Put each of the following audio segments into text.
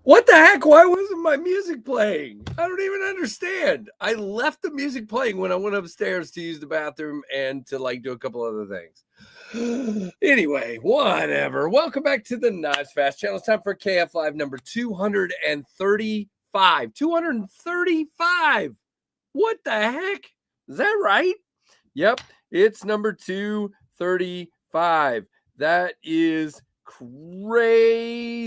What the heck? Why wasn't my music playing? I don't even understand. I left the music playing when I went upstairs to use the bathroom and to like do a couple other things. Anyway, whatever. Welcome back to the Knives Fast channel. It's time for KFLive number 235. 235. What the heck? Is that right? Yep, it's number 235. That is crazy.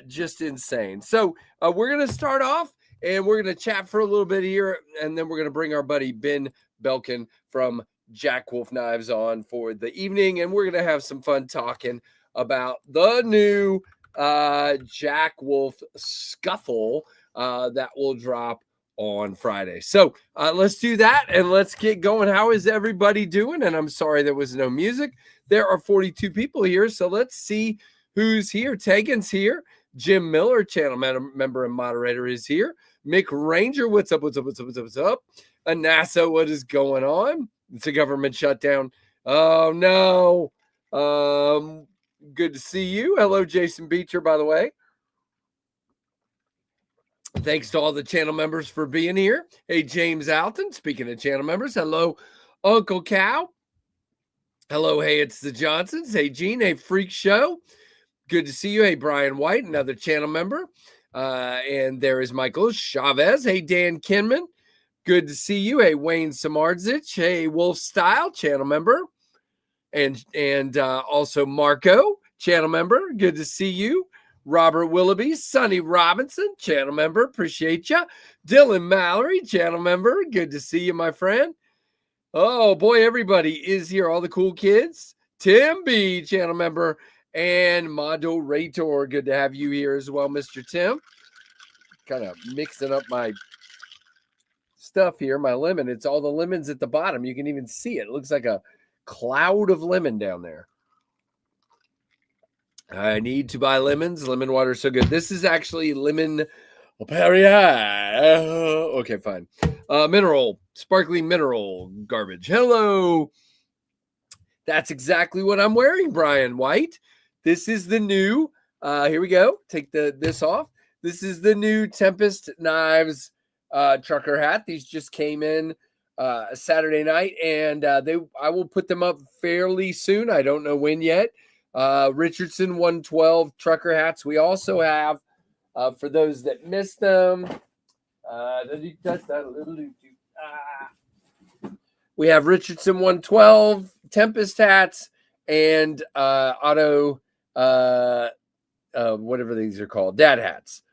Just insane. So we're gonna start off and we're gonna chat for a little bit here, and then we're gonna bring our buddy Ben Belulin from Jack Wolf Knives on for the evening, and we're gonna have some fun talking about the new Jack Wolf Scuffle that will drop on Friday. So let's do that and let's get going. How is everybody doing? And I'm sorry there was no music. There are 42 people here, so let's see who's here. Tegan's here. Jim Miller, channel member and moderator, is here. Mick Ranger, what's up? What's up? What's up? What's up? What's up? Anassa, what is going on? It's a government shutdown. Oh no. Good to see you. Hello, Jason Beecher, by the way. Thanks to all the channel members for being here. Hey, James Alton, speaking of channel members. Hello, Uncle Cow. Hello, hey, it's the Johnsons. Hey, Gene, hey, Freak Show. Good to see you. Hey, Brian White, another channel member. And there is Michael Chavez. Hey, Dan Kinman. Good to see you. Hey, Wayne Samardzich. Hey, Wolf Style, channel member. And also Marco, channel member. Good to see you. Robert Willoughby, Sonny Robinson, channel member. Appreciate you. Dylan Mallory, channel member. Good to see you, my friend. Oh, boy, everybody is here. All the cool kids. Tim B, channel member. And moderator. Good to have you here as well, Mr. Tim. Kind of mixing up my stuff here, my lemon. It's all the lemons at the bottom. You can even see it. It looks like a cloud of lemon down there. I need to buy lemons. Lemon water is so good. This is actually lemon Perrier. Okay, fine. Mineral, sparkling mineral garbage. Hello. That's exactly what I'm wearing, Brian White. This is the new, here we go. Take this off. This is the new Tempest Knives trucker hat. These just came in Saturday night, and I will put them up fairly soon. I don't know when yet. Richardson 112 trucker hats. We also have, for those that missed them, we have Richardson 112 Tempest hats and auto whatever these are called, dad hats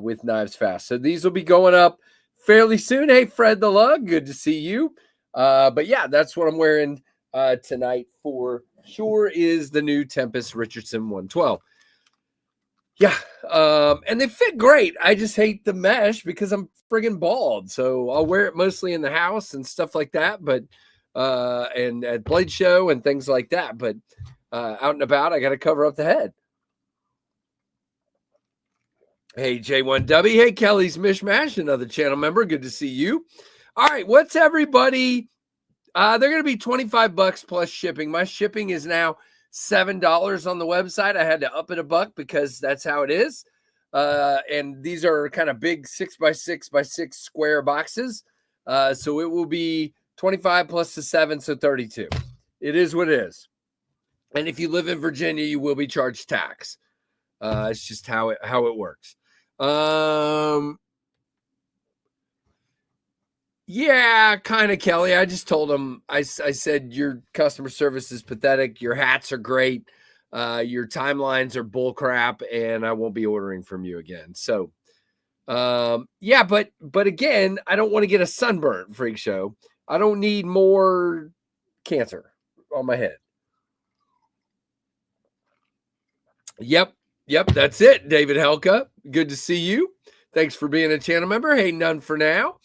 with Knives Fast. So these will be going up fairly soon. Hey, Fred the Lug, good to see you. But yeah, that's what I'm wearing tonight for sure, is the new Tempest Richardson 112. Yeah, and they fit great. I just hate the mesh because I'm friggin' bald. So I'll wear it mostly in the house and stuff like that, but and at Blade Show and things like that. But out and about, I got to cover up the head. Hey, J1W. Hey, Kelly's Mishmash, another channel member. Good to see you. All right, what's everybody? They're going to be $25 plus shipping. My shipping is now $7 on the website. I had to up it $1 because that's how it is. And these are kind of big 6x6x6 square boxes. So it will be 25 plus the 7, so 32. It is what it is. And if you live in Virginia, you will be charged tax. It's just how it works. Yeah, kind of, Kelly. I just told him, I said, your customer service is pathetic. Your hats are great. Your timelines are bull crap, and I won't be ordering from you again. So, yeah, but again, I don't want to get a sunburn, Freak Show. I don't need more cancer on my head. Yep, that's it, David Helka. Good to see you. Thanks for being a channel member. Hey, none for now.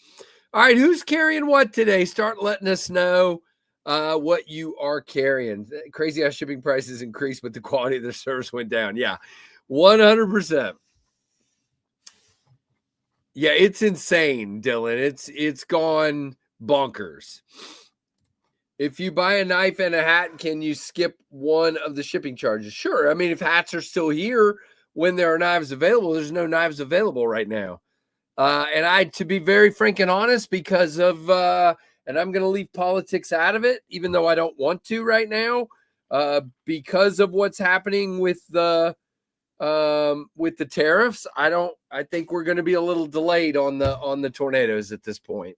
All right, who's carrying what today? Start letting us know what you are carrying. Crazy how shipping prices increased, but the quality of the service went down. Yeah, 100%. Yeah, it's insane, Dylan. It's gone bonkers. If you buy a knife and a hat, can you skip one of the shipping charges? Sure. I mean, if hats are still here, when there are knives available. There's no knives available right now. And to be very frank and honest, because of, and I'm going to leave politics out of it, even though I don't want to right now, because of what's happening with the tariffs. I think we're going to be a little delayed on the tornadoes at this point.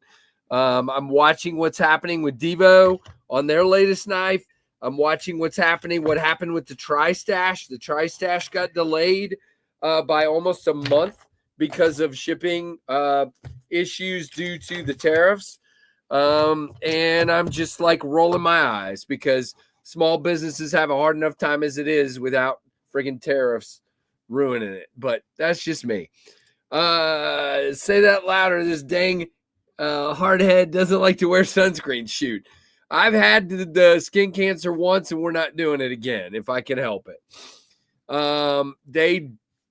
I'm watching what's happening with Devo on their latest knife. I'm watching what happened with the Tri-Stash. The Tri-Stash got delayed by almost a month because of shipping issues due to the tariffs. And I'm just like rolling my eyes because small businesses have a hard enough time as it is without friggin' tariffs ruining it. But that's just me. Say that louder. This dang hardhead doesn't like to wear sunscreen. Shoot. I've had the skin cancer once and we're not doing it again if I can help it. They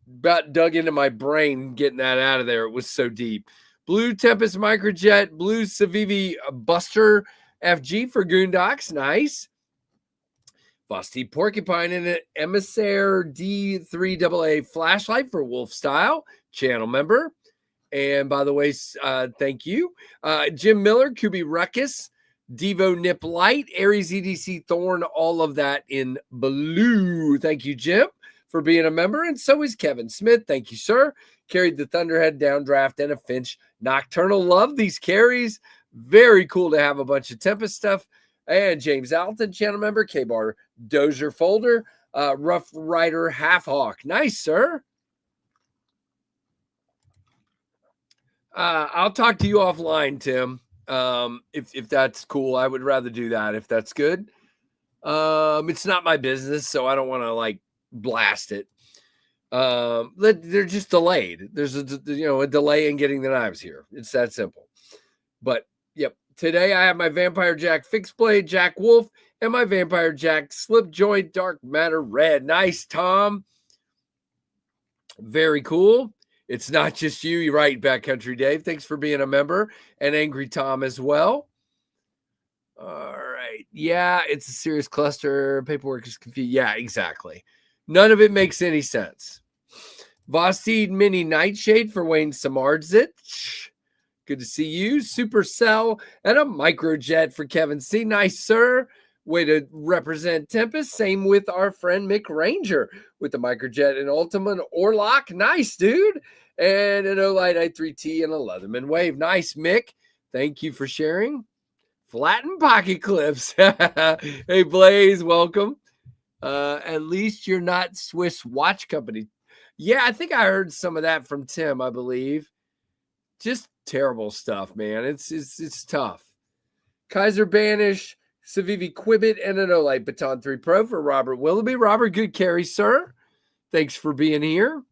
about dug into my brain getting that out of there. It was so deep. Blue Tempest Microjet, Blue Civivi Buster FG for Goondocks. Nice. Busty Porcupine and an Emissary D3AA flashlight for Wolf Style, channel member. And by the way, thank you. Jim Miller, Kubi Ruckus, Devo Nip Light, Aries EDC Thorn, all of that in blue. Thank you, Jim, for being a member. And so is Kevin Smith. Thank you, sir. Carried the Thunderhead Downdraft and a Finch Nocturnal. Love these carries. Very cool to have a bunch of Tempest stuff. And James Alton, channel member, K-Bar Dozier Folder, Rough Rider Half Hawk. Nice, sir. I'll talk to you offline, Tim. If that's cool, I would rather do that if that's good. It's not my business, so I don't want to like blast it. They're just delayed. There's a delay in getting the knives here. It's that simple. But yep, today I have my Vampire Jack Fixed Blade Jack Wolf and my Vampire Jack Slip Joint Dark Matter Red. Nice, Tom. Very cool. It's not just you. You're right, Backcountry Dave. Thanks for being a member. And Angry Tom as well. All right. Yeah, it's a serious cluster. Paperwork is confused. Yeah, exactly. None of it makes any sense. Vosteed Mini Nightshade for Wayne Samardzich. Good to see you. Supercell and a Microjet for Kevin C. Nice, sir. Way to represent Tempest. Same with our friend Mick Ranger with the Microjet and Ultimate Orlock. Nice, dude. And an Olight i3T and a Leatherman Wave. Nice, Mick. Thank you for sharing. Flattened pocket clips. Hey, Blaze, welcome. At least you're not Swiss Watch Company. Yeah, I think I heard some of that from Tim, I believe. Just terrible stuff, man. It's tough. Kaiser Banish, Civivi Quibbit, and an Olight Baton 3 Pro for Robert Willoughby. Robert, good carry, sir. Thanks for being here.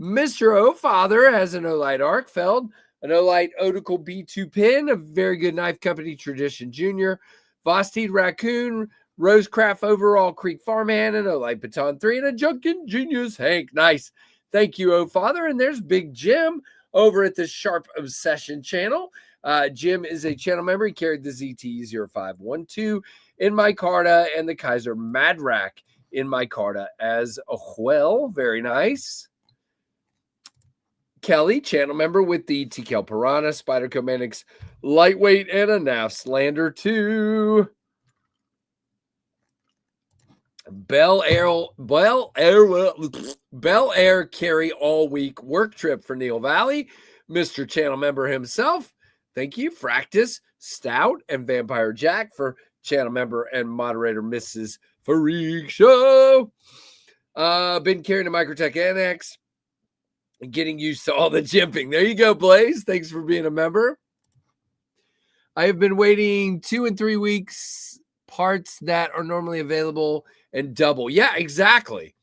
Mr. O-Father has an Olight Arkfeld, an Olight Odical B2 pin, a very good knife company, Tradition Junior, Vosteed Raccoon, Rosecraft Overall Creek Farmhand, an Olight Baton 3, and a Junkin Genius Hank. Nice. Thank you, O-Father. And there's Big Jim over at the Sharp Obsession channel. Jim is a channel member. He carried the ZT0512 in my Carta and the Kaiser Madrak in my Carta as well. Very nice. Kelly, channel member with the TKL Piranha, Spyderco Manix Lightweight, and a NAF Slander 2. Bel Air carry all week work trip for Neil Valley. Mr. Channel member himself. Thank you. Fractus, Stout, and Vampire Jack for channel member and moderator Mrs. Freak Show. Been carrying a Microtech NX. Getting used to all the jimping. There you go, Blaze. Thanks for being a member. I have been waiting 2 and 3 weeks parts that are normally available and double. Yeah, exactly.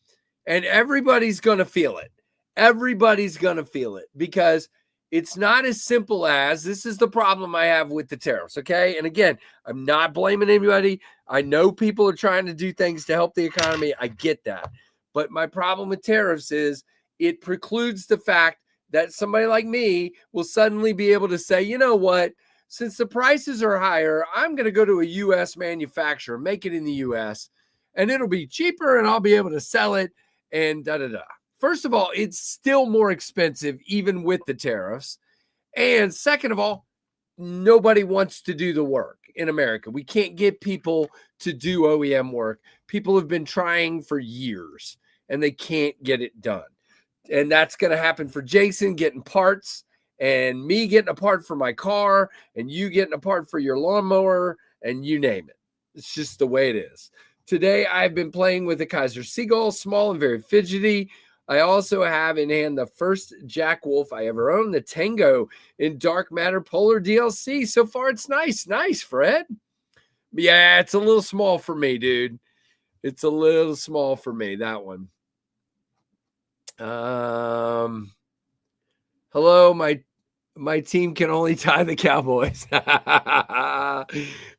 And everybody's going to feel it. Everybody's going to feel it because it's not as simple as this is the problem I have with the tariffs. Okay. And again, I'm not blaming anybody. I know people are trying to do things to help the economy. I get that. But my problem with tariffs is it precludes the fact that somebody like me will suddenly be able to say, you know what, since the prices are higher, I'm going to go to a U.S. manufacturer, make it in the U.S., and it'll be cheaper and I'll be able to sell it and da-da-da. first of all, it's still more expensive even with the tariffs. And second of all, nobody wants to do the work in America. We can't get people to do OEM work. People have been trying for years and they can't get it done. And that's going to happen for Jason getting parts and me getting a part for my car and you getting a part for your lawnmower and you name it. It's just the way it is. Today, I've been playing with the Kaiser Seagull, small and very fidgety. I also have in hand the first Jack Wolf I ever owned, the Tango in Dark Matter Polar DLC. So far, it's nice. Nice, Fred. Yeah, it's a little small for me, dude. It's a little small for me, that one. Hello, my team can only tie the Cowboys.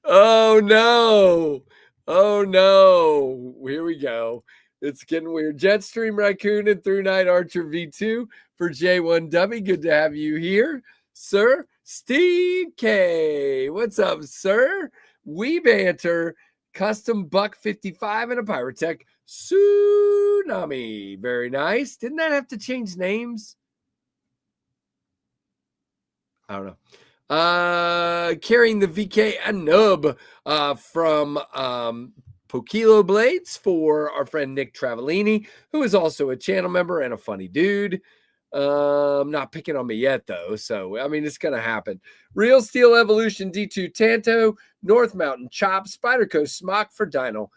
Oh, no. Oh, no. Here we go. It's getting weird. Jetstream Raccoon and Through Night Archer V2 for J1W. Good to have you here, sir. Steve K. What's up, sir? We Banter, Custom Buck 55 and a Pyrotech Tsunami. Very nice. Didn't that have to change names? I don't know. Carrying the VK Anub from Pokilo Blades for our friend Nick Travellini, who is also a channel member and a funny dude. Not picking on me yet, though. So, I mean, it's going to happen. Real Steel Evolution D2 Tanto, North Mountain Chop, Spider Coast Smock for Donald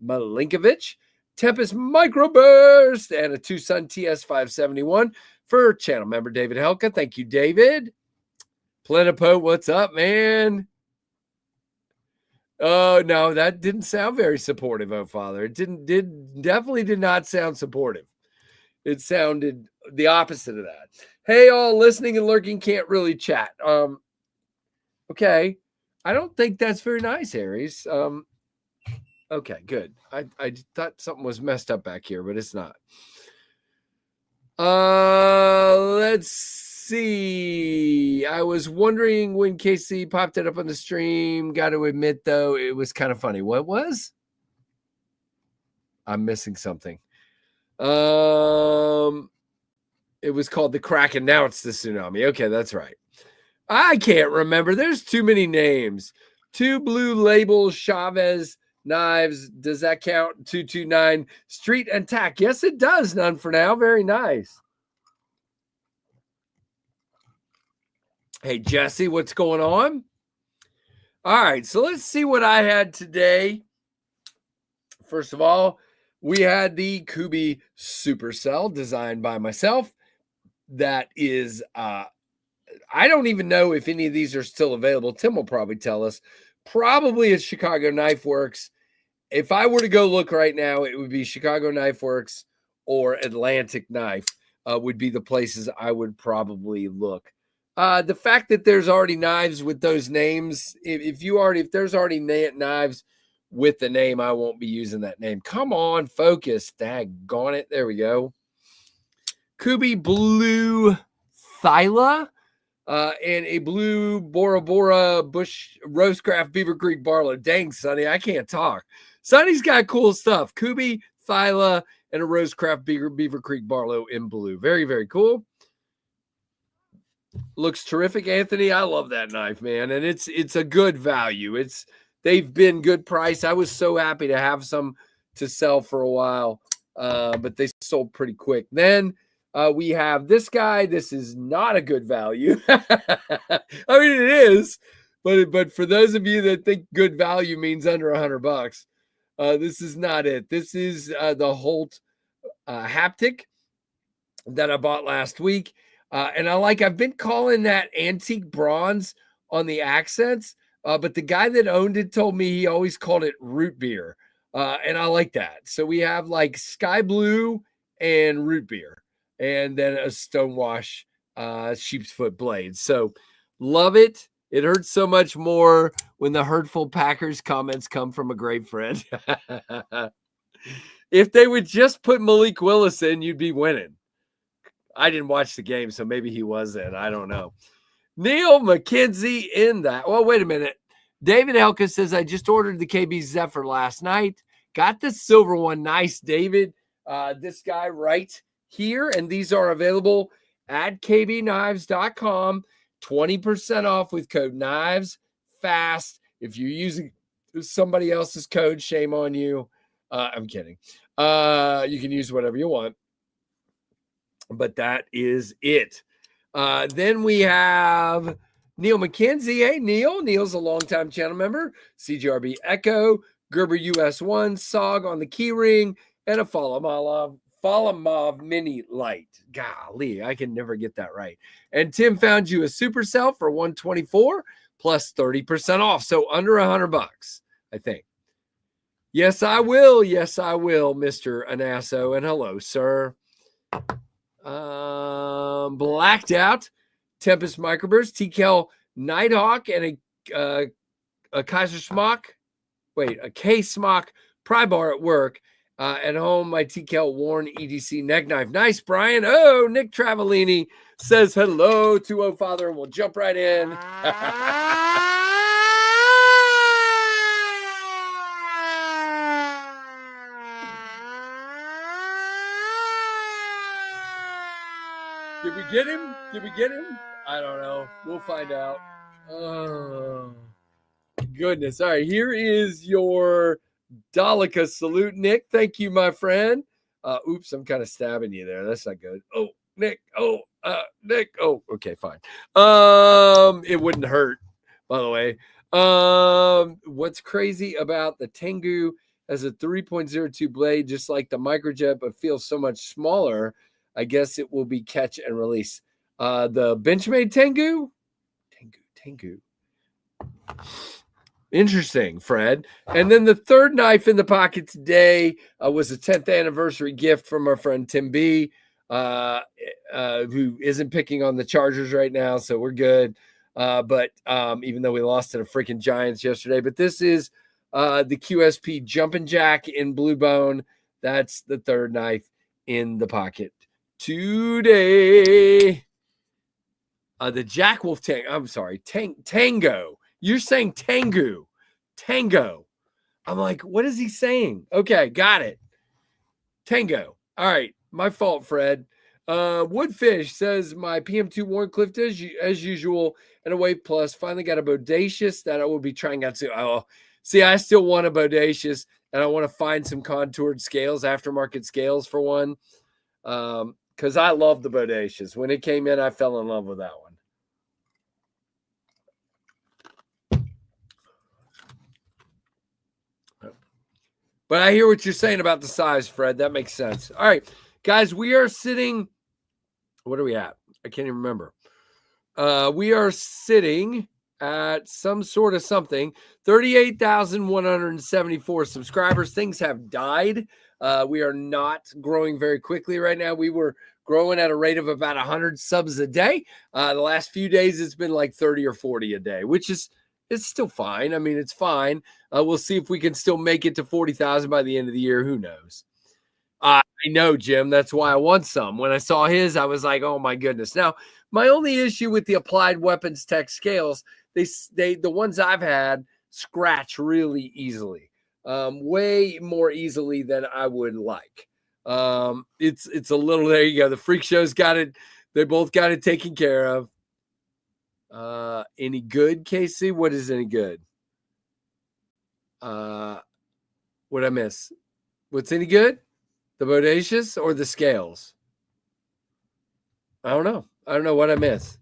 Malinkovich, Tempest Microburst, and a Tucson TS571 for channel member David Helka. Thank you, David. Plenipote, what's up, man? Oh, no, that didn't sound very supportive, oh, Father. It definitely did not sound supportive. It sounded the opposite of that. Hey, all listening and lurking can't really chat. Okay. I don't think that's very nice, Aries. Okay, good. I thought something was messed up back here, but it's not. Let's see. I was wondering when KC popped it up on the stream. Got to admit, though, it was kind of funny. What was? I'm missing something. It was called the Kraken. Now it's the Tsunami. Okay, that's right. I can't remember. There's too many names. 2 blue labels, Chavez knives. Does that count? 229 Street and Tack. Yes, it does. None for now. Very nice. Hey, Jesse, what's going on? All right, so let's see what I had today. First of all, we had the Kubi Supercell designed by myself. That is, I don't even know if any of these are still available. Tim will probably tell us. Probably at Chicago Knife Works. If I were to go look right now, it would be Chicago Knife Works or Atlantic Knife would be the places I would probably look. The fact that there's already knives with those names, if there's already knives with the name, I won't be using that name. Come on, focus. Daggone it. There we go. Kubi Blue Thyla. And a blue Bora Bora Bush Rosecraft Beaver Creek Barlow. Dang, Sonny, I can't talk. Sonny's got cool stuff. Kubi, Thyla, and a Rosecraft Beaver Creek Barlow in blue. Very, very cool. Looks terrific, Anthony. I love that knife, man. And it's a good value. They've been good price. I was so happy to have some to sell for a while, but they sold pretty quick. Then we have this guy. This is not a good value. I mean, it is, but for those of you that think good value means under $100, this is not it. This is the Holt Haptic that I bought last week. And I've been calling that antique bronze on the accents, but the guy that owned it told me he always called it root beer. And I like that. So we have like sky blue and root beer, and then a stonewash sheep's foot blade. So love it. It hurts so much more when the hurtful Packers comments come from a great friend. If they would just put Malik Willis in, you'd be winning. I didn't watch the game, so maybe he was in. I don't know. Neil McKenzie in that. Well, wait a minute. David Elka says, I just ordered the KB Zephyr last night. Got the silver one. Nice, David. this guy right here, and these are available at kbknives.com. 20% off with code KNIVESFAST. If you're using somebody else's code, shame on you. I'm kidding. You can use whatever you want, but that is it. Then we have Neil McKenzie. Hey, Neil. Neil's a longtime channel member. CGRB Echo, Gerber US1, SOG on the key ring, and a Falamov mini light. Golly, I can never get that right. And Tim found you a supercell for $124 plus 30% off. So under $100, I think. Yes, I will. Yes, I will, Mr. Anasso. And hello, sir. Blacked Out, Tempest Microburst, TKL Nighthawk, and a Kaiser Smock. Wait, a K-Smock pry bar at work. At home, my TKL Warren EDC neck knife. Nice, Brian. Oh, Nick Travellini says hello to Oh Father, and we'll jump right in. Did we get him? Did we get him? I don't know. We'll find out. Oh, goodness. All right, here is your Daleka salute, Nick. Thank you, my friend. Oops, I'm kind of stabbing you there. That's not good. Oh, Nick. Oh, Nick. Oh, okay, fine. It wouldn't hurt, by the way. What's crazy about the Tengu has a 3.02 blade, just like the Microjet, but feels so much smaller. I guess it will be catch and release. The Benchmade Tengu. Tengu. Interesting, Fred. And then the third knife in the pocket today was a 10th anniversary gift from our friend Tim B, who isn't picking on the Chargers right now, so we're good. But even though we lost to the freaking Giants yesterday, but this is the QSP Jumpin' Jack in Blue Bone. That's the third knife in the pocket today. The Jack Wolf Tango. You're saying Tengu. Tango. I'm like, what is he saying? Okay, got it. Tango. All right. My fault, Fred. Woodfish says my PM2 Warncliffe as usual and a Wave Plus. Finally got a Bodacious that I will be trying out to. Oh, see, I still want a Bodacious, and I want to find some contoured scales, aftermarket scales for one. Because I love the Bodacious. When it came in, I fell in love with that one. But I hear what you're saying about the size, Fred. That makes sense. All right, guys, we are sitting. What are we at? I can't even remember. We are sitting at some sort of something. 38,174 subscribers. Things have died. We are not growing very quickly right now. We were growing at a rate of about 100 subs a day. The last few days, it's been like 30 or 40 a day, which is it's still fine. I mean, it's fine. We'll see if we can still make it to 40,000 by the end of the year. Who knows? I know, Jim. That's why I want some. When I saw his, I was like, oh, my goodness. Now, my only issue with the Applied Weapons Tech scales, the ones I've had scratch really easily, way more easily than I would like. It's a little, there you go. The Freak Show's got it. They both got it taken care of. Any good, Casey? What is any good? What'd I miss? What's any good? The Bodacious or the scales? I don't know. I don't know what I missed.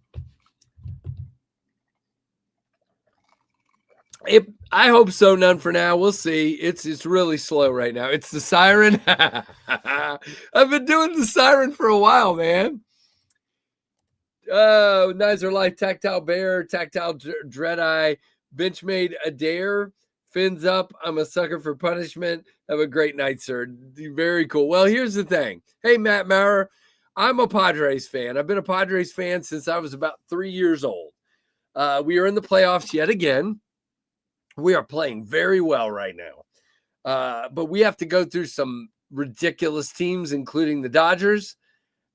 I hope so. None for now. We'll see. It's really slow right now. It's the siren. I've been doing the siren for a while, man. Oh, Nizer Life, Tactile Bear, Tactile Dreadeye, Benchmade Adair, Fins Up. I'm a sucker for punishment. Have a great night, sir. Very cool. Well, here's the thing. Hey, Matt Maurer, I'm a Padres fan. I've been a Padres fan since I was about 3 years old. We are in the playoffs yet again. We are playing very well right now. But we have to go through some ridiculous teams, including the Dodgers,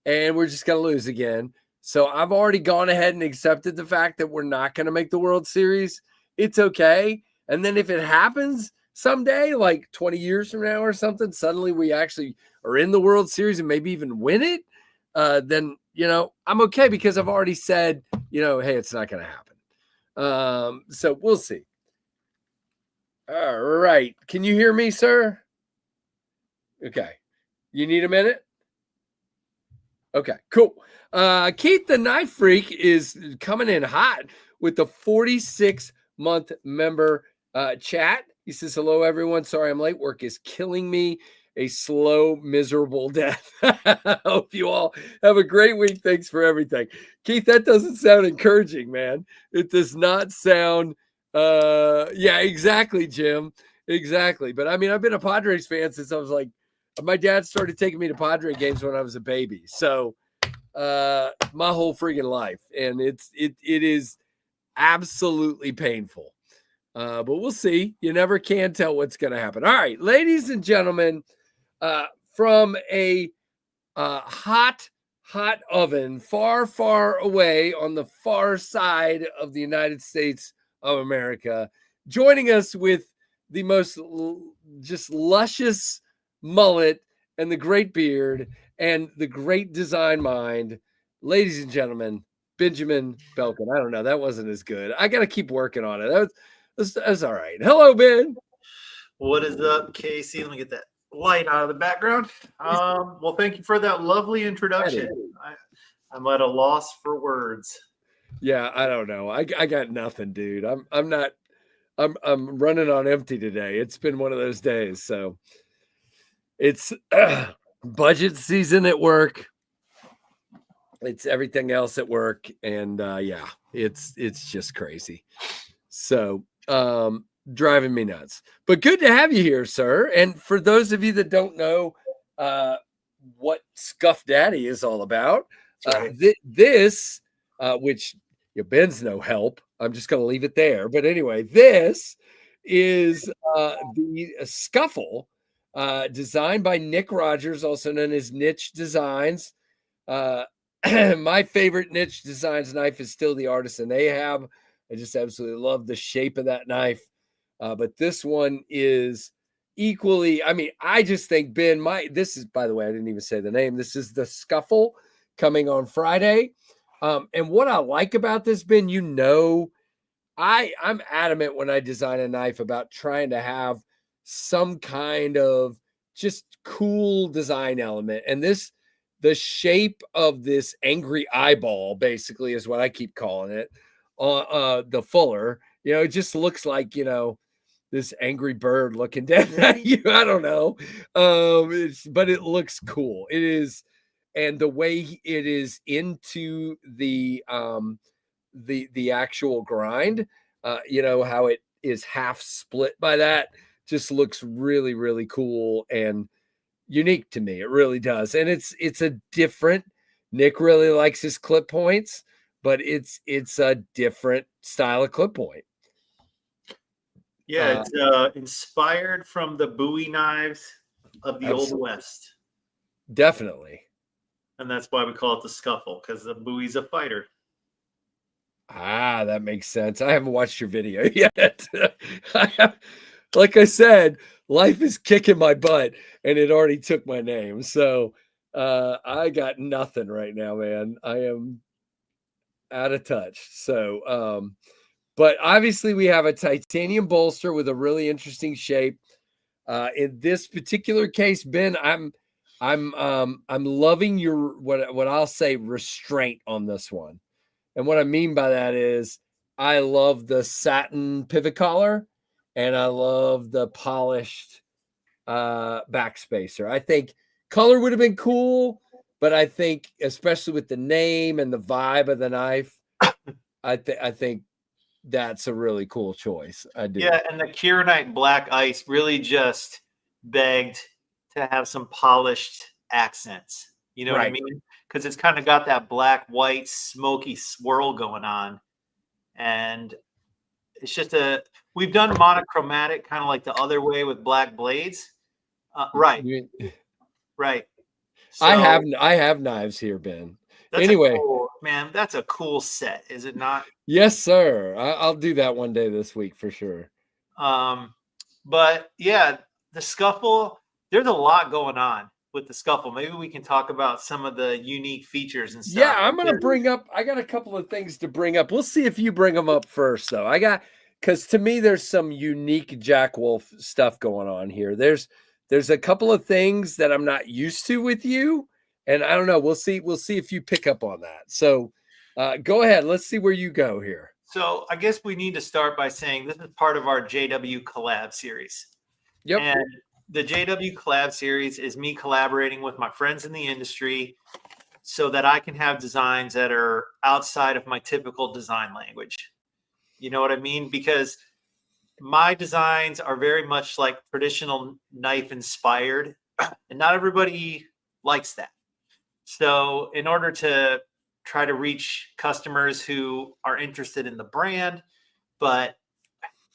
and we're just going to lose again. So I've already gone ahead and accepted the fact that we're not going to make the World Series. It's okay. And then if it happens, someday, like 20 years from now or something, suddenly we actually are in the World Series and maybe even win it, then, I'm okay because I've already said, hey, it's not going to happen. So we'll see. All right. Can you hear me, sir? Okay. You need a minute? Okay, cool. Keith the Knife Freak is coming in hot with the 46-month member chat. He says, hello, everyone. Sorry I'm late. Work is killing me. A slow, miserable death. I hope you all have a great week. Thanks for everything. Keith, that doesn't sound encouraging, man. It does not sound, yeah, exactly, Jim. Exactly. But I mean, I've been a Padres fan since I was like, my dad started taking me to Padre games when I was a baby. So my whole freaking life. And it is absolutely painful. But we'll see. You never can tell what's going to happen. All right, ladies and gentlemen, from a hot oven far, far away on the far side of the United States of America, joining us with the most just luscious mullet and the great beard and the great design mind, ladies and Benjamin Belkin. I don't know. That wasn't as good. I got to keep working on it. That's all right. Hello, Ben. What is up, Casey? Let me get that light out of the background. Well, thank you for that lovely introduction. I'm at a loss for words. Yeah, I don't know. I got nothing, dude. I'm running on empty today. It's been one of those days. So it's budget season at work. It's everything else at work. And yeah, it's just crazy. So driving me nuts. But good to have you here, sir. And for those of you that don't know what Scuff Daddy is all about, Right. this, which Ben's no help. I'm just going to leave it there. But anyway, this is the Scuffle, designed by Nick Rogers, also known as Niche Designs. My favorite Niche Designs knife is still the Artisan Ahab. I just absolutely love the shape of that knife. But this one is equally, I mean, I just think, Ben, this is, by the way, I didn't even say the name. This is the Scuffle coming on Friday. And what I like about this, Ben, I'm adamant when I design a knife about trying to have some kind of just cool design element. And the shape of this angry eyeball, basically, is what I keep calling it. The Fuller, it just looks like, this angry bird looking down at you. I don't know. But it looks cool. It is. And the way it is into the actual grind, how it is half split by that, just looks really, really cool and unique to me. It really does. And it's a different, Nick really likes his clip points, but it's a different style of clip point. Yeah, it's inspired from the Bowie knives of the Old West. Definitely. And that's why we call it the Scuffle, because the Bowie's a fighter. Ah, that makes sense. I haven't watched your video yet. Like I said, life is kicking my butt, and it already took my name. So I got nothing right now, man. I am out of touch. So, but obviously we have a titanium bolster with a really interesting shape. In this particular case, Ben, I'm loving your what I'll say restraint on this one. And what I mean by that is I love the satin pivot collar and I love the polished backspacer. I think color would have been cool, but I think especially with the name and the vibe of the knife, I think that's a really cool choice. I do. Yeah, and the Kieranite Black Ice really just begged to have some polished accents. You know what I mean? Because it's kind of got that black, white, smoky swirl going on. And it's just we've done monochromatic kind of like the other way with black blades. Right. So, I have knives here, Ben. Anyway, man, that's a cool set, is it not? Yes, sir. I'll do that one day this week for sure. But yeah, the Scuffle, there's a lot going on with the Scuffle. Maybe we can talk about some of the unique features and Yeah, stuff. I'm gonna bring up. I got a couple of things to bring up. We'll see if you bring them up first, though. Because to me, there's some unique Jack Wolf stuff going on here. There's a couple of things that I'm not used to with you, and I don't know. We'll see. We'll see if you pick up on that. So, go ahead. Let's see where you go here. So I guess we need to start by saying this is part of our JW collab series. Yep. And the JW collab series is me collaborating with my friends in the industry so that I can have designs that are outside of my typical design language. You know what I mean? Because my designs are very much like traditional knife inspired, and not everybody likes that. So, in order to try to reach customers who are interested in the brand, but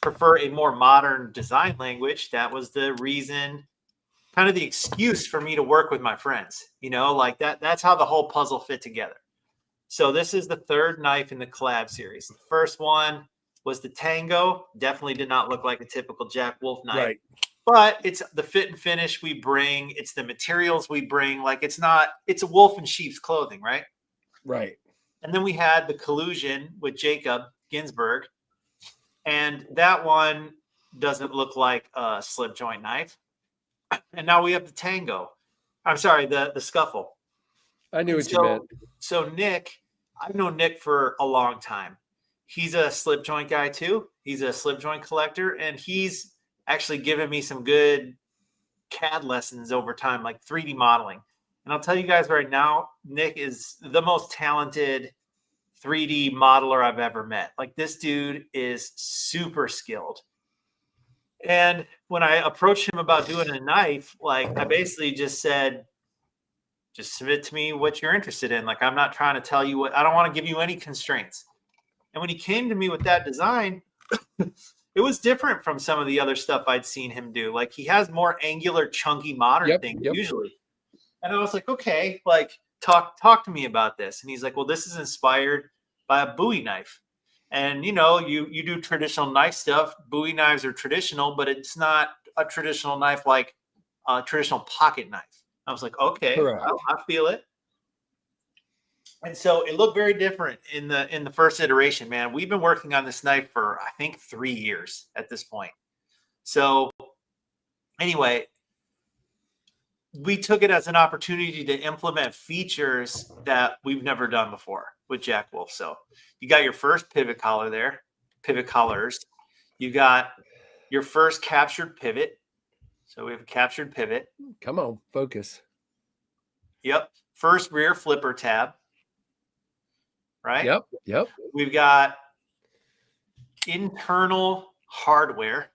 prefer a more modern design language, that was the reason, kind of the excuse for me to work with my friends. Like that's how the whole puzzle fit together. So this is the third knife in the collab series. The first one was the Tango. Definitely did not look like a typical Jack Wolf knife. Right. But it's the fit and finish we bring. It's the materials we bring. Like it's a wolf in sheep's clothing, right? Right. And then we had the Collusion with Jacob Ginsburg. And that one doesn't look like a slip joint knife. And now we have the Tango. I'm sorry, the Scuffle. I knew what you meant. So Nick, I've known Nick for a long time. He's a slip joint guy too. He's a slip joint collector, and he's actually given me some good CAD lessons over time, like 3D modeling. And I'll tell you guys right now, Nick is the most talented 3D modeler I've ever met. Like this dude is super skilled. And when I approached him about doing a knife, like I basically just said, just submit to me what you're interested in. Like I'm not trying to tell you what, I don't want to give you any constraints. And when he came to me with that design, it was different from some of the other stuff I'd seen him do. Like he has more angular, chunky, modern things usually. And I was like, okay, like talk to me about this. And he's like, well, this is inspired by a Bowie knife. And you do traditional knife stuff. Bowie knives are traditional, but it's not a traditional knife like a traditional pocket knife. I was like, okay, I feel it. And so it looked very different in the first iteration, man. We've been working on this knife for, I think, 3 years at this point. So anyway, we took it as an opportunity to implement features that we've never done before with Jack Wolf. So you got your first pivot collar there, pivot collars. You got your first captured pivot. So we have a captured pivot. Come on, focus. Yep. First rear flipper tab. Right? Yep. We've got internal hardware.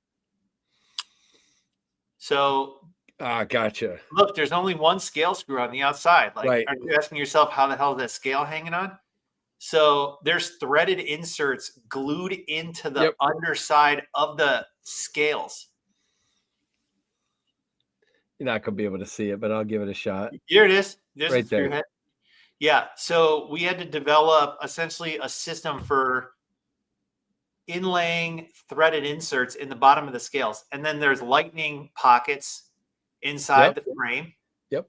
So gotcha. Look, there's only one scale screw on the outside. Like, right. Are you asking yourself how the hell is that scale hanging on? So there's threaded inserts glued into the underside of the scales. You're not gonna be able to see it, but I'll give it a shot. Here it is. There's right the there. Yeah. So we had to develop essentially a system for inlaying threaded inserts in the bottom of the scales. And then there's lightning pockets inside the frame. Yep.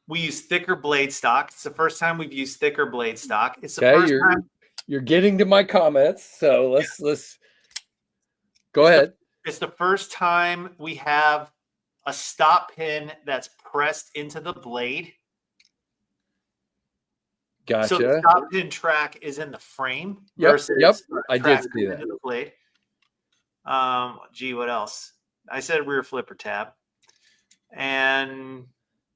We use thicker blade stock. It's the first time we've used thicker blade stock. It's the first time. You're getting to my comments. So let's go ahead. It's the first time we have a stop pin that's pressed into the blade. Gotcha. So the stop pin track is in the frame. Versus I did see that. The blade. Gee, what else? I said rear flipper tab. And,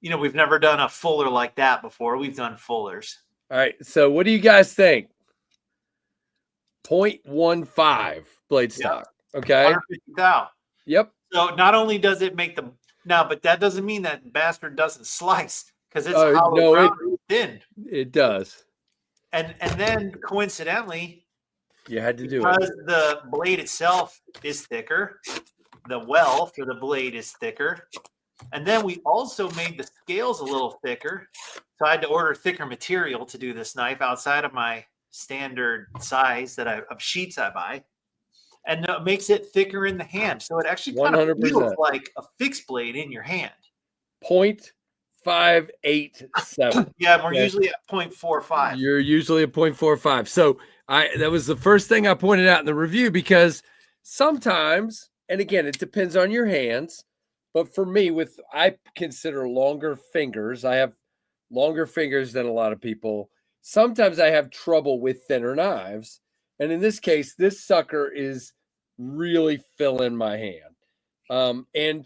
we've never done a fuller like that before. We've done fullers. All right. So what do you guys think? 0.15 blade stock. Okay. 150,000. Yep. So not only does it make but that doesn't mean that bastard doesn't slice because it's hollow thin. It does. And then coincidentally, you had to do it because the blade itself is thicker. The well for the blade is thicker. And then we also made the scales a little thicker. So I had to order thicker material to do this knife outside of my standard size of sheets I buy. and it makes it thicker in the hand. So it actually kind of feels 100%. like a fixed blade in your hand. 0.587. Yeah, we're usually at 0.45. You're usually at 0.45. So that was the first thing I pointed out in the review, because sometimes, and again, it depends on your hands, but for me, I consider longer fingers. I have longer fingers than a lot of people. Sometimes I have trouble with thinner knives. And in this case, this sucker is really filling my hand. And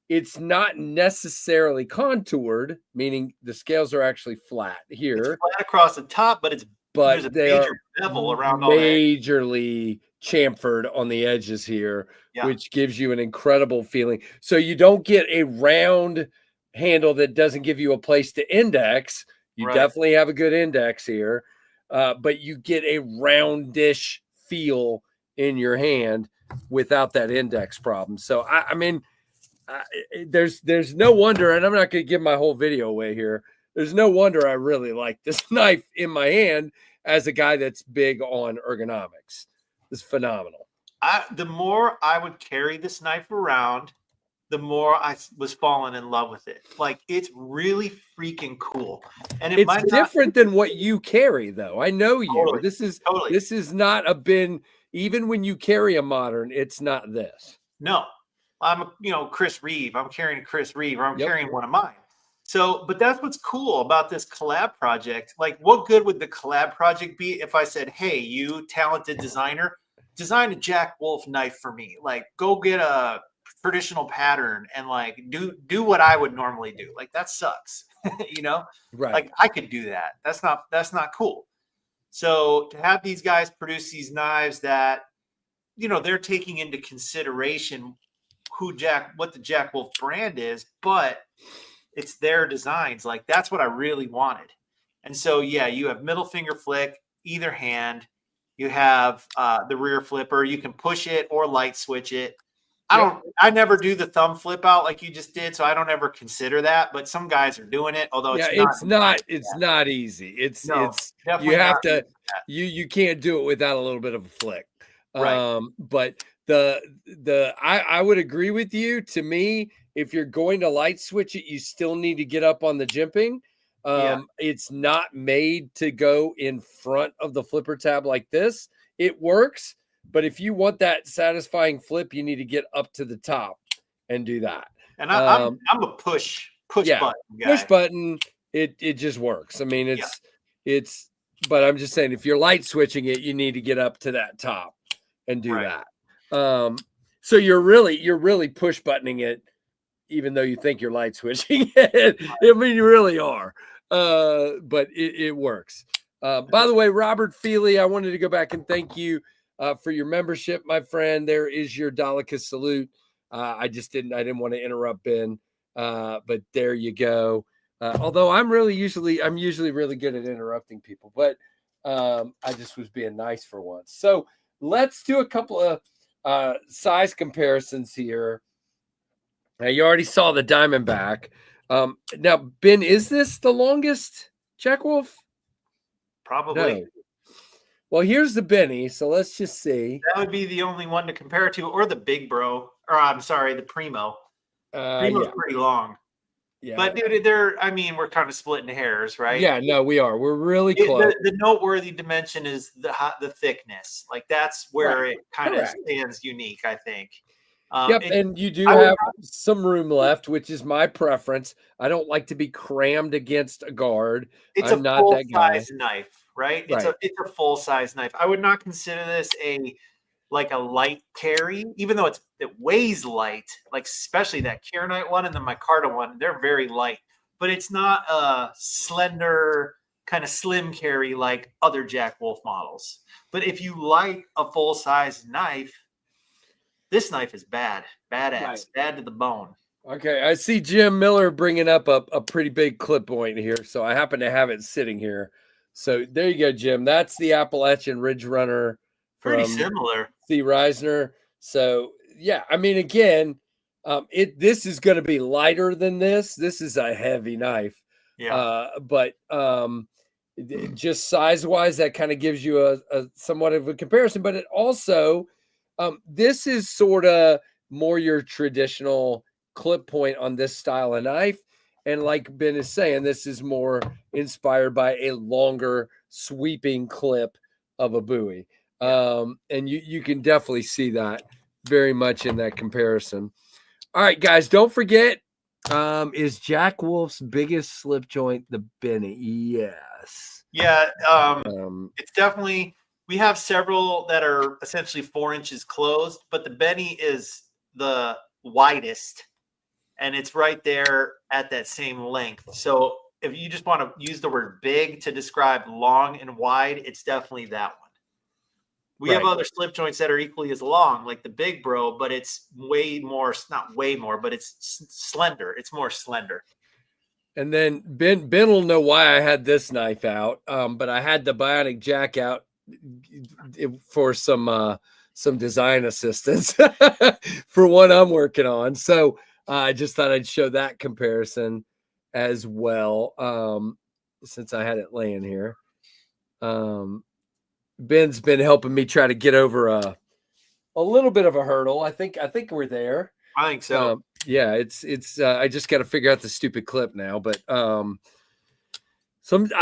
it's not necessarily contoured, meaning the scales are actually flat here. It's flat across the top, but there's a major bevel around all that. Majorly chamfered on the edges here, which gives you an incredible feeling. So you don't get a round handle that doesn't give you a place to index. You definitely have a good index here, but you get a roundish feel in your hand without that index problem. So I mean, there's no wonder, and I'm not going to give my whole video away here. There's no wonder I really like this knife in my hand as a guy that's big on ergonomics. It's phenomenal. The more I would carry this knife around, the more I was falling in love with it. Like, it's really freaking cool. And it's different than what you carry, though. I know you. Totally, this is not a bin. Even when you carry a modern, it's not this. No, I'm Chris Reeve. I'm carrying a Chris Reeve, or I'm carrying one of mine. So, but that's what's cool about this collab project. Like, what good would the collab project be if I said, hey, you talented designer, design a Jack Wolf knife for me. Like, go get a traditional pattern and like do what I would normally do. Like, that sucks. Right. Like, I could do that. That's not cool. So to have these guys produce these knives that, they're taking into consideration what the Jack Wolf brand is, but it's their designs. Like, that's what I really wanted. And so, yeah, you have middle finger flick, either hand. You have the rear flipper. You can push it or light switch it. I never do the thumb flip out like you just did, so I don't ever consider that. But some guys are doing it, although it's not easy. You have to, you can't do it without a little bit of a flick. Right. But I would agree with you. To me, if you're going to light switch it, you still need to get up on the jimping. It's not made to go in front of the flipper tab like this. It works, but if you want that satisfying flip, you need to get up to the top and do that. And I'm a push button guy. Push button, it just works. I mean, but I'm just saying, if you're light switching it, you need to get up to that top and do that. So you're really push buttoning it, even though you think you're light switching it. I mean, you really are. But it works. By the way, Robert Feely, I wanted to go back and thank you for your membership, my friend. There is your Daleka salute. I didn't want to interrupt Ben, but there you go. Although I'm usually really good at interrupting people, but I just was being nice for once. So let's do a couple of size comparisons here. Now, you already saw the Diamondback. Now, Ben, is this the longest Jack Wolf? Probably. No. Well, here's the Benny, so let's just see. That would be the only one to compare it to, or the Big Bro, or I'm sorry, the Primo. Primo's pretty long. Yeah. But dude, we're kind of splitting hairs, right? Yeah, no, we are. We're really close. The noteworthy dimension is the thickness. Like, that's where it kind of stands unique, I think. And you do have some room left, which is my preference. I don't like to be crammed against a guard. It's a full-size knife, right? It's a full-size knife. I would not consider this a light carry, even though it weighs light, like especially that Kieranite one and the Micarta one. They're very light, but it's not a slender, kind of slim carry like other Jack Wolf models. But if you like a full-size knife, this knife is badass, bad to the bone. Okay, I see Jim Miller bringing up a pretty big clip point here, so I happen to have it sitting here. So there you go, Jim. That's the Appalachian Ridge Runner. Pretty similar. C. Reisner. So yeah, I mean, again, this is going to be lighter than this. This is a heavy knife. Yeah. But just size wise, that kind of gives you a somewhat of a comparison. But it also This is sort of more your traditional clip point on this style of knife. And like Ben is saying, this is more inspired by a longer sweeping clip of a buoy. And you can definitely see that very much in that comparison. All right, guys, don't forget, is Jack Wolf's biggest slip joint the Benny? Yes. Yeah, it's definitely, we have several that are essentially 4 inches closed, but the Benny is the widest, and it's right there at that same length. So if you just want to use the word big to describe long and wide, it's definitely that one. We have other slip joints that are equally as long, like the Big Bro, but it's way more, not way more, but it's slender. It's more slender. And then Ben will know why I had this knife out, but I had the Bionic Jack out for some design assistance for what I'm working on. So I just thought I'd show that comparison as well, since I had it laying here. Ben's been helping me try to get over a little bit of a hurdle. I think we're there. I think so. Yeah, it's I just got to figure out the stupid clip now, but I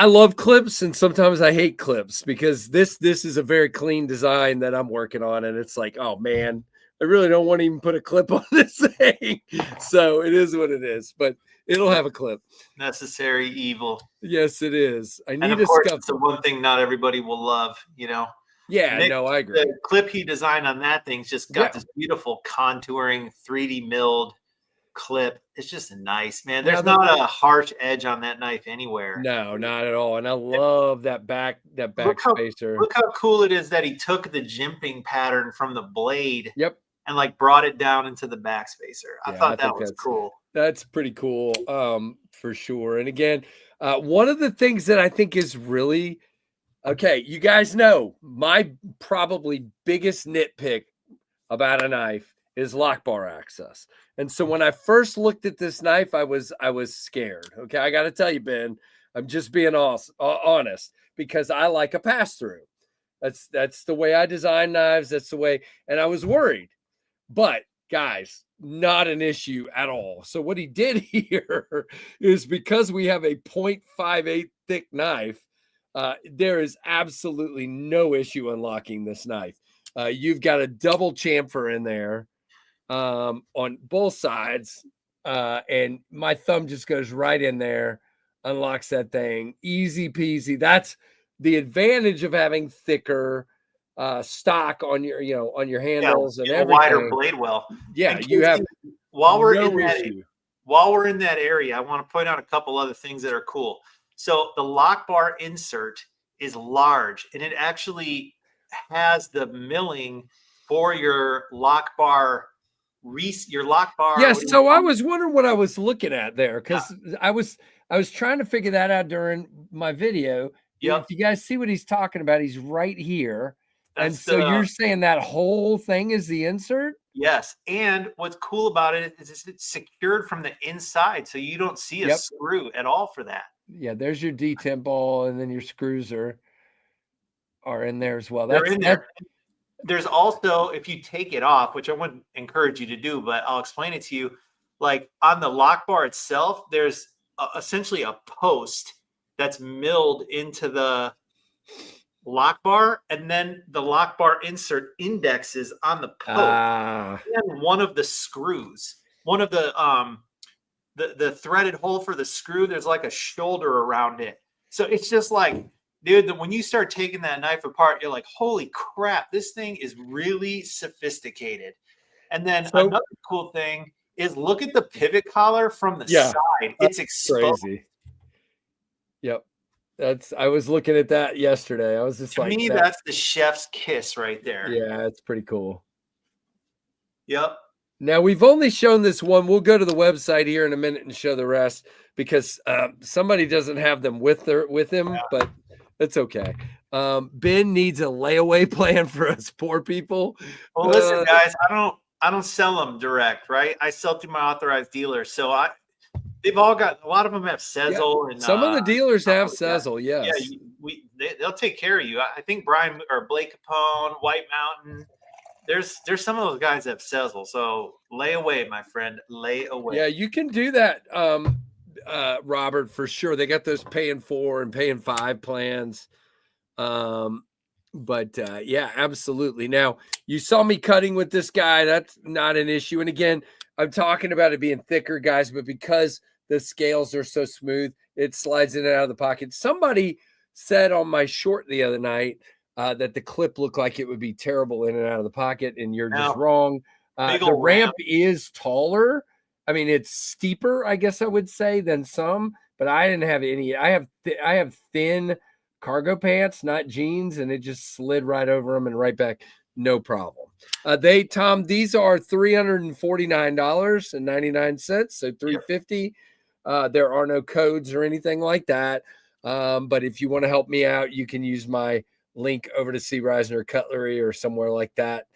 love clips and sometimes I hate clips because this is a very clean design that I'm working on, and it's like, oh man, I really don't want to even put a clip on this thing. So it is what it is, but it'll have a clip. Necessary evil. Yes, it is. I need and of course, it's the one thing not everybody will love, you know. Yeah, Nick, no, I agree. The clip he designed on that thing's just got this beautiful contouring 3D milled clip. It's just nice, man. There's not a harsh edge on that knife anywhere. No, not at all. And I love that back spacer. Look how cool it is that he took the jimping pattern from the blade. Yep. And like brought it down into the back spacer. I thought that was cool. That's pretty cool, for sure. And again, one of the things that I think is really okay, you guys know my probably biggest nitpick about a knife is lock bar access. And so when I first looked at this knife, I was scared. Okay, I got to tell you, Ben, I'm just being honest because I like a pass through. That's the way I design knives. That's the way, and I was worried. But guys, not an issue at all. So what he did here is because we have a 0.58 thick knife, there is absolutely no issue unlocking this knife. You've got a double chamfer in there on both sides, and my thumb just goes right in there, unlocks that thing, easy peasy. That's the advantage of having thicker stock on your, on your handles and everything. Wider blade well. Yeah, you have. While we're in that area, I want to point out a couple other things that are cool. So the lock bar insert is large, and it actually has the milling for your lock bar. Yes, so I was wondering what I was looking at there because I was trying to figure that out during my video. Yep. If you guys see what he's talking about, he's right here. And so you're saying that whole thing is the insert? Yes. And what's cool about it is it's secured from the inside. So you don't see a screw at all for that. Yeah, there's your detent ball, and then your screws are in there as well. They're in there. There's also, if you take it off, which I wouldn't encourage you to do, but I'll explain it to you. Like on the lock bar itself, there's essentially a post that's milled into the lock bar, and then the lock bar insert indexes on the post and one of the screws, one of the threaded hole for the screw. There's like a shoulder around it, so it's just like, dude, when you start taking that knife apart, you're like, holy crap, this thing is really sophisticated. And then another cool thing is look at the pivot collar from the side. It's exposed. Crazy. Yep. I was looking at that yesterday. I was just to me, that's the chef's kiss right there. Yeah, it's pretty cool. Yep. Now we've only shown this one. We'll go to the website here in a minute and show the rest because somebody doesn't have them with him, but that's okay. Ben needs a layaway plan for us poor people. Well, listen, guys, I don't sell them direct, right? I sell through my authorized dealers. So they've all got, a lot of them have Sezzle, and some of the dealers have Sezzle. Yes. Yeah, they'll take care of you. I think Blake Capone, White Mountain, There's some of those guys that have Sezzle, so lay away, my friend, lay away. Yeah, you can do that, Robert, for sure. They got those paying 4 and paying 5 plans. But yeah, absolutely. Now, you saw me cutting with this guy. That's not an issue. And again, I'm talking about it being thicker, guys, but because the scales are so smooth, it slides in and out of the pocket. Somebody said on my short the other night that the clip looked like it would be terrible in and out of the pocket, and you're just wrong. The ramp is taller. I mean, it's steeper, I guess I would say, than some, but I didn't have any. I have thin cargo pants, not jeans, and it just slid right over them and right back, no problem. Tom, these are $349.99, so $350. There are no codes or anything like that. But if you want to help me out, you can use my link over to C. Reisner Cutlery or somewhere like that,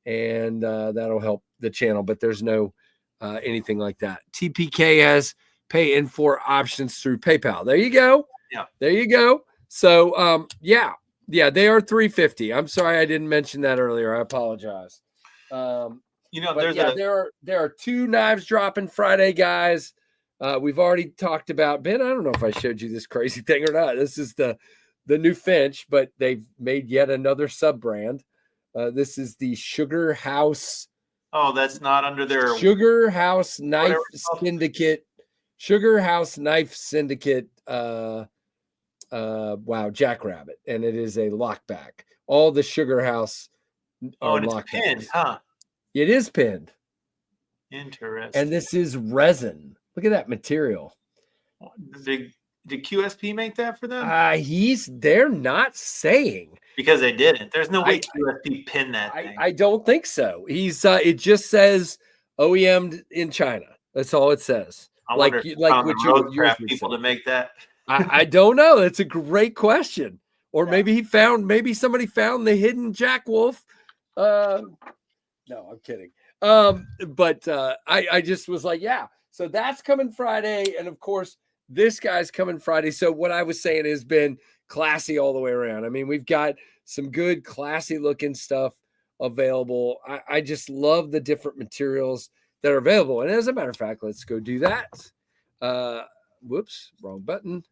and that'll help the channel. But there's no anything like that. TPK has pay in 4 options through PayPal. There you go. Yeah. There you go. So yeah, they are $350. I'm sorry I didn't mention that earlier. I apologize. There are 2 knives dropping Friday, guys. We've already talked about, Ben, I don't know if I showed you this crazy thing or not. This is the new Finch, but they've made yet another sub brand. This is the Sugar House. Oh, that's not under their Sugar House Knife Syndicate. Sugar House Knife Syndicate. Jackrabbit, and it is a lockback. All the Sugar House are and it's pinned, huh? It is pinned. Interesting. And this is resin. Look at that material. Did QSP make that for them? They're not saying, because they didn't. There's no way QSP pinned that thing. I don't think so. It just says OEM'd in China. That's all it says. I wonder if Roadcraft people to make that. I don't know. That's a great question. Or maybe somebody found the hidden Jack Wolf. No, I'm kidding. But I just was like, yeah. So that's coming Friday. And of course, this guy's coming Friday. So what I was saying has been classy all the way around. I mean, we've got some good, classy looking stuff available. I just love the different materials that are available. And as a matter of fact, let's go do that. Whoops, wrong button.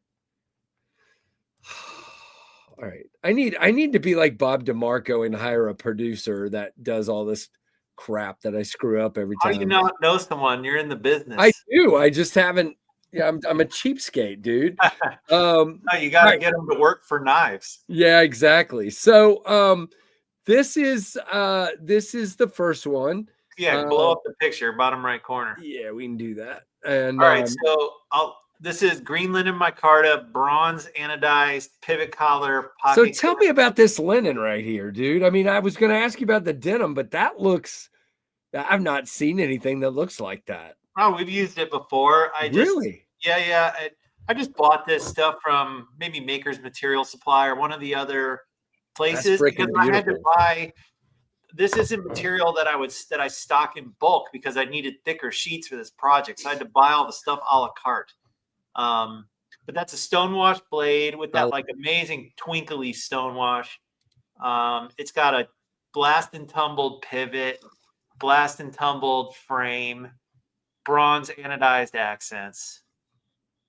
All right. I need to be like Bob DeMarco and hire a producer that does all this crap that I screw up every time. How do you not know someone? You're in the business. I do. I just haven't. Yeah, I'm a cheapskate, dude. No, you got to get them to work for knives. Yeah, exactly. So this is the first one. Yeah, blow up the picture, bottom right corner. Yeah, we can do that. And all right, so this is green linen micarta, bronze anodized pivot collar. So tell me about this linen right here, dude. I mean, I was going to ask you about the denim, but I've not seen anything that looks like that. Oh, we've used it before. Really? Yeah. I just bought this stuff from maybe Maker's Material Supply or one of the other places because I had to buy. This isn't material that I stock in bulk because I needed thicker sheets for this project. So I had to buy all the stuff a la carte. But that's a stonewash blade with that like amazing twinkly stonewash. It's got a blast and tumbled pivot, blast and tumbled frame, bronze anodized accents.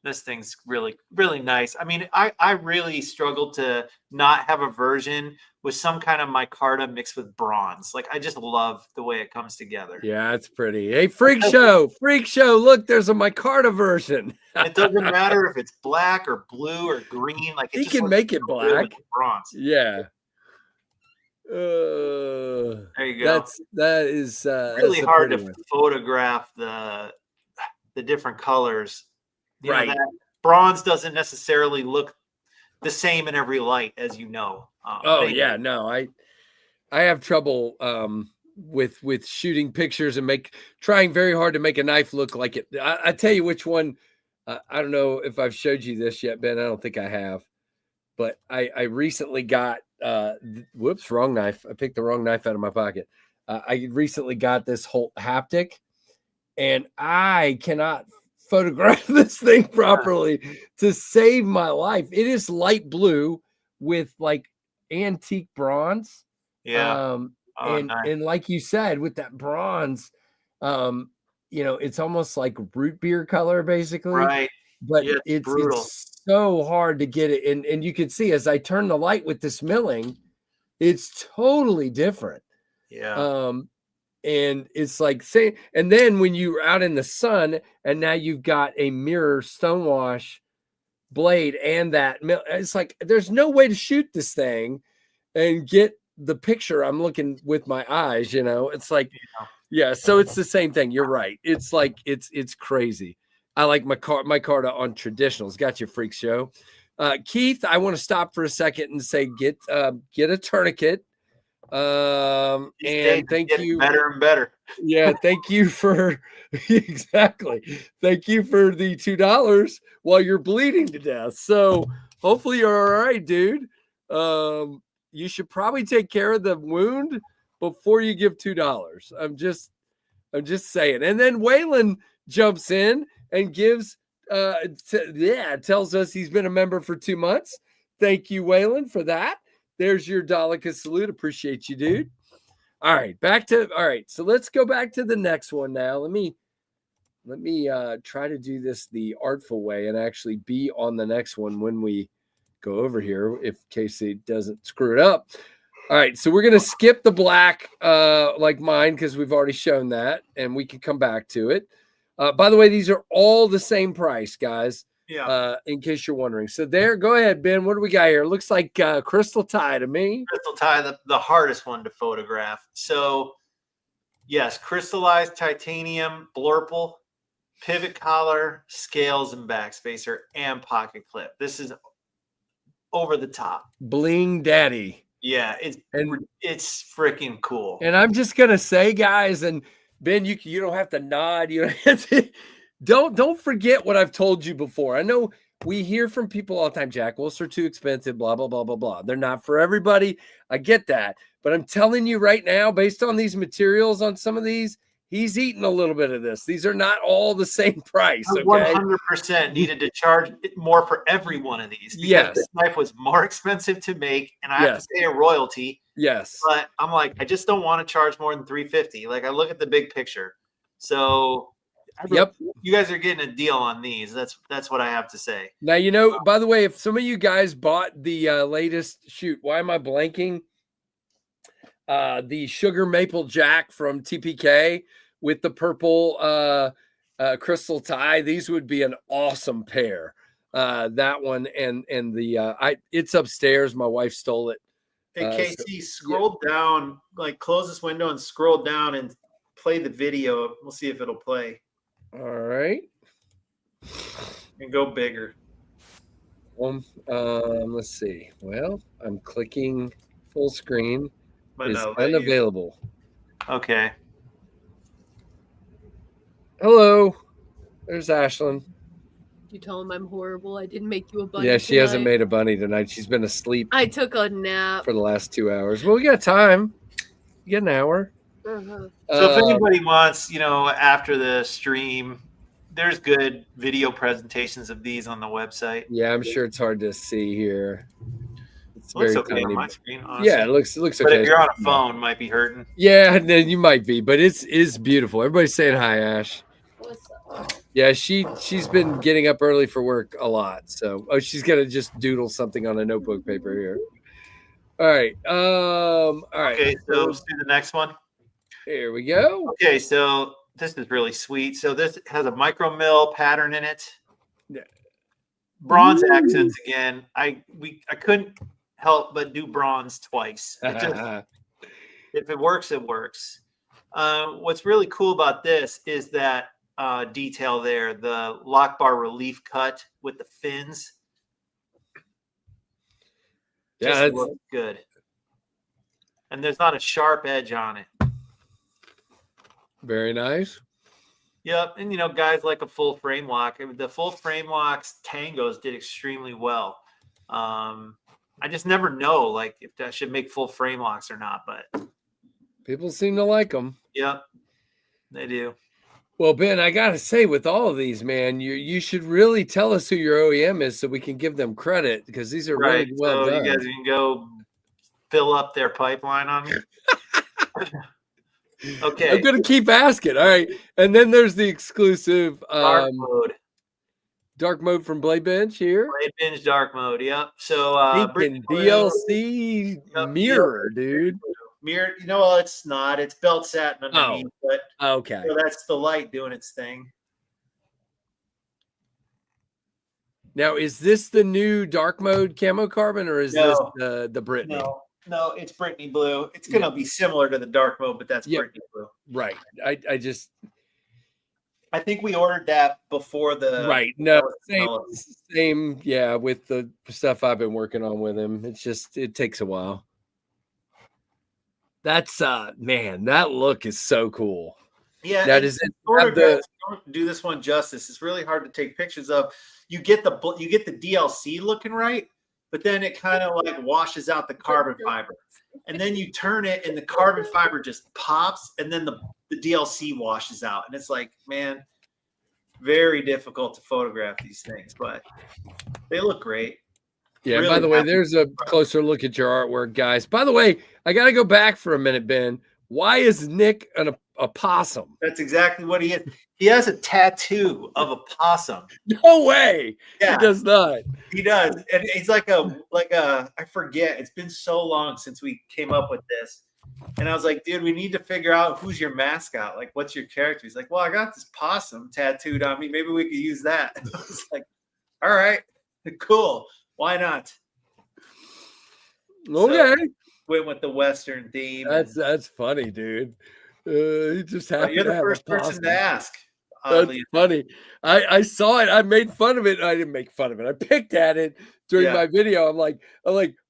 This thing's really, really nice. I mean, I really struggled to not have a version with some kind of micarta mixed with bronze. Like, I just love the way it comes together. Yeah, it's pretty. Hey, freak show. Look, there's a micarta version. It doesn't matter if it's black or blue or green. Like, he can make it black. Bronze. Yeah. There you go. That is really hard to photograph the different colors. Right. That bronze doesn't necessarily look the same in every light, as you know. I have trouble with shooting pictures and trying very hard to make a knife look like it. I tell you which one. I don't know if I've showed you this yet, Ben. I don't think I have, but I recently got whoops, wrong knife. I picked the wrong knife out of my pocket. I recently got this Holt Haptic, and I cannot photograph this thing properly to save my life. It is light blue with like antique bronze. Yeah. Oh, nice. and like you said, with that bronze, it's almost like root beer color, basically. Right. But Yeah, it's brutal. it's so hard to get it. And you can see as I turn the light with this milling, it's totally different. Yeah. And it's like say, and then when you're out in the sun, and now you've got a mirror stonewash blade and that it's like there's no way to shoot this thing and get the picture I'm looking with my eyes. It's like, yeah. So it's the same thing. You're right. It's like it's crazy. I like my card on traditionals. Got your freak show. Keith, I want to stop for a second and say get a tourniquet. And thank you. Better and better. Yeah, thank you for exactly. Thank you for the $2 while you're bleeding to death. So hopefully you're all right, dude. You should probably take care of the wound before you give $2. I'm just saying. And then Waylon jumps in and gives tells us he's been a member for 2 months. Thank you, Waylon, for that. There's your Daleka salute. Appreciate you, dude. All right, so let's go back to the next one now. Let me try to do this the artful way and actually be on the next one when we go over here, if Casey doesn't screw it up. All right, so we're going to skip the black like mine because we've already shown that, and we can come back to it. By the way, these are all the same price, guys. Yeah. In case you're wondering. So there, go ahead, Ben. What do we got here? Looks like crystal tie to me. Crystal tie, the hardest one to photograph. So, yes, crystallized titanium, blurple, pivot collar, scales and backspacer, and pocket clip. This is over the top. Bling daddy. Yeah, it's freaking cool. And I'm just gonna say, guys, and Ben, you don't have to nod. You don't forget what I've told you before. I know we hear from people all the time, Jack Wolfs are too expensive, blah, blah, blah, blah, blah. They're not for everybody. I get that. But I'm telling you right now, based on these materials on some of these, he's eating a little bit of this. These are not all the same price. Okay? 100% needed to charge more for every one of these. Because this knife was more expensive to make, and I have to pay a royalty. Yes. But I'm like, I just don't want to charge more than $350. Like, I look at the big picture. So you guys are getting a deal on these. That's what I have to say. Now, by the way, if some of you guys bought the latest why am I blanking? The Sugar Maple Jack from TPK with the purple crystal tie. These would be an awesome pair. That one and the it's upstairs. My wife stole it. Hey, Casey, scroll down, like close this window and scroll down and play the video. We'll see if it'll play. All right. And go bigger. Let's see. Well, I'm clicking full screen. But it's unavailable. Okay. Hello. There's Ashlyn. You tell him I'm horrible. I didn't make you a bunny. Yeah, she hasn't made a bunny tonight. She's been asleep. I took a nap for the last 2 hours. Well, we got time. You get an hour. Uh-huh. So if anybody wants, after the stream, there's good video presentations of these on the website. Yeah, I'm sure it's hard to see here. It looks okay on my screen, honestly. Yeah, it looks okay. But if you're on a phone, it might be hurting. Yeah, then you might be, but it's beautiful. Everybody's saying hi, Ash. What's up? Yeah, she's been getting up early for work a lot. So she's gonna just doodle something on a notebook paper here. All right. All right. Okay, so let's do the next one. Here we go. Okay, so this is really sweet. So this has a micro mill pattern in it. Yeah. Bronze accents again. I couldn't help but do bronze twice. If it works, it works. What's really cool about this is that detail there, the lock bar relief cut with the fins. Yeah, just looks good. And there's not a sharp edge on it. Very nice. Yep, and guys like a full frame lock. The full frame locks tangos did extremely well. I just never know, like, if I should make full frame locks or not, but people seem to like them. Yep, they do. Well, Ben, I gotta say, with all of these, man, you should really tell us who your OEM is so we can give them credit because these are really well done. You guys can go fill up their pipeline on me. Okay. I'm gonna keep asking. All right, and then there's the exclusive Dark mode. dark mode from Blade Bench here. Blade Binge dark mode. Yep. So Thinking DLC mirror, dude. Mirror. Well, it's not. It's belt satin underneath, but Okay. so that's the light doing its thing. Now, is this the new dark mode camo carbon, or is this the Brittany? No, it's Brittany blue. It's gonna be similar to the dark mode, but that's Brittany blue. Right. I think we ordered that before the same. Yeah, with the stuff I've been working on with him, it takes a while. That's man, that look is so cool. Yeah, now does it don't do this one justice? It's really hard to take pictures of. You get the DLC looking right, but then it kind of like washes out the carbon fiber, and then you turn it, and the carbon fiber just pops, and then the DLC washes out, and it's like, man, very difficult to photograph these things, but they look great. Yeah. Really by the way, there's a closer look at your artwork, guys. By the way, I got to go back for a minute, Ben. Why is Nick a possum? That's exactly what he is. He has a tattoo of a possum. No way. Yeah, he does not. He does, and he's like a I forget. It's been so long since we came up with this, and I was like, dude, we need to figure out who's your mascot. Like, what's your character? He's like, well, I got this possum tattooed on me. Maybe we could use that. And I was like, all right, cool. Why not? Okay. So, went with the Western theme. That's funny, dude. You just have you're the first person to ask. That's funny. I saw it. I made fun of it. I didn't make fun of it. I picked at it during my video. I'm like,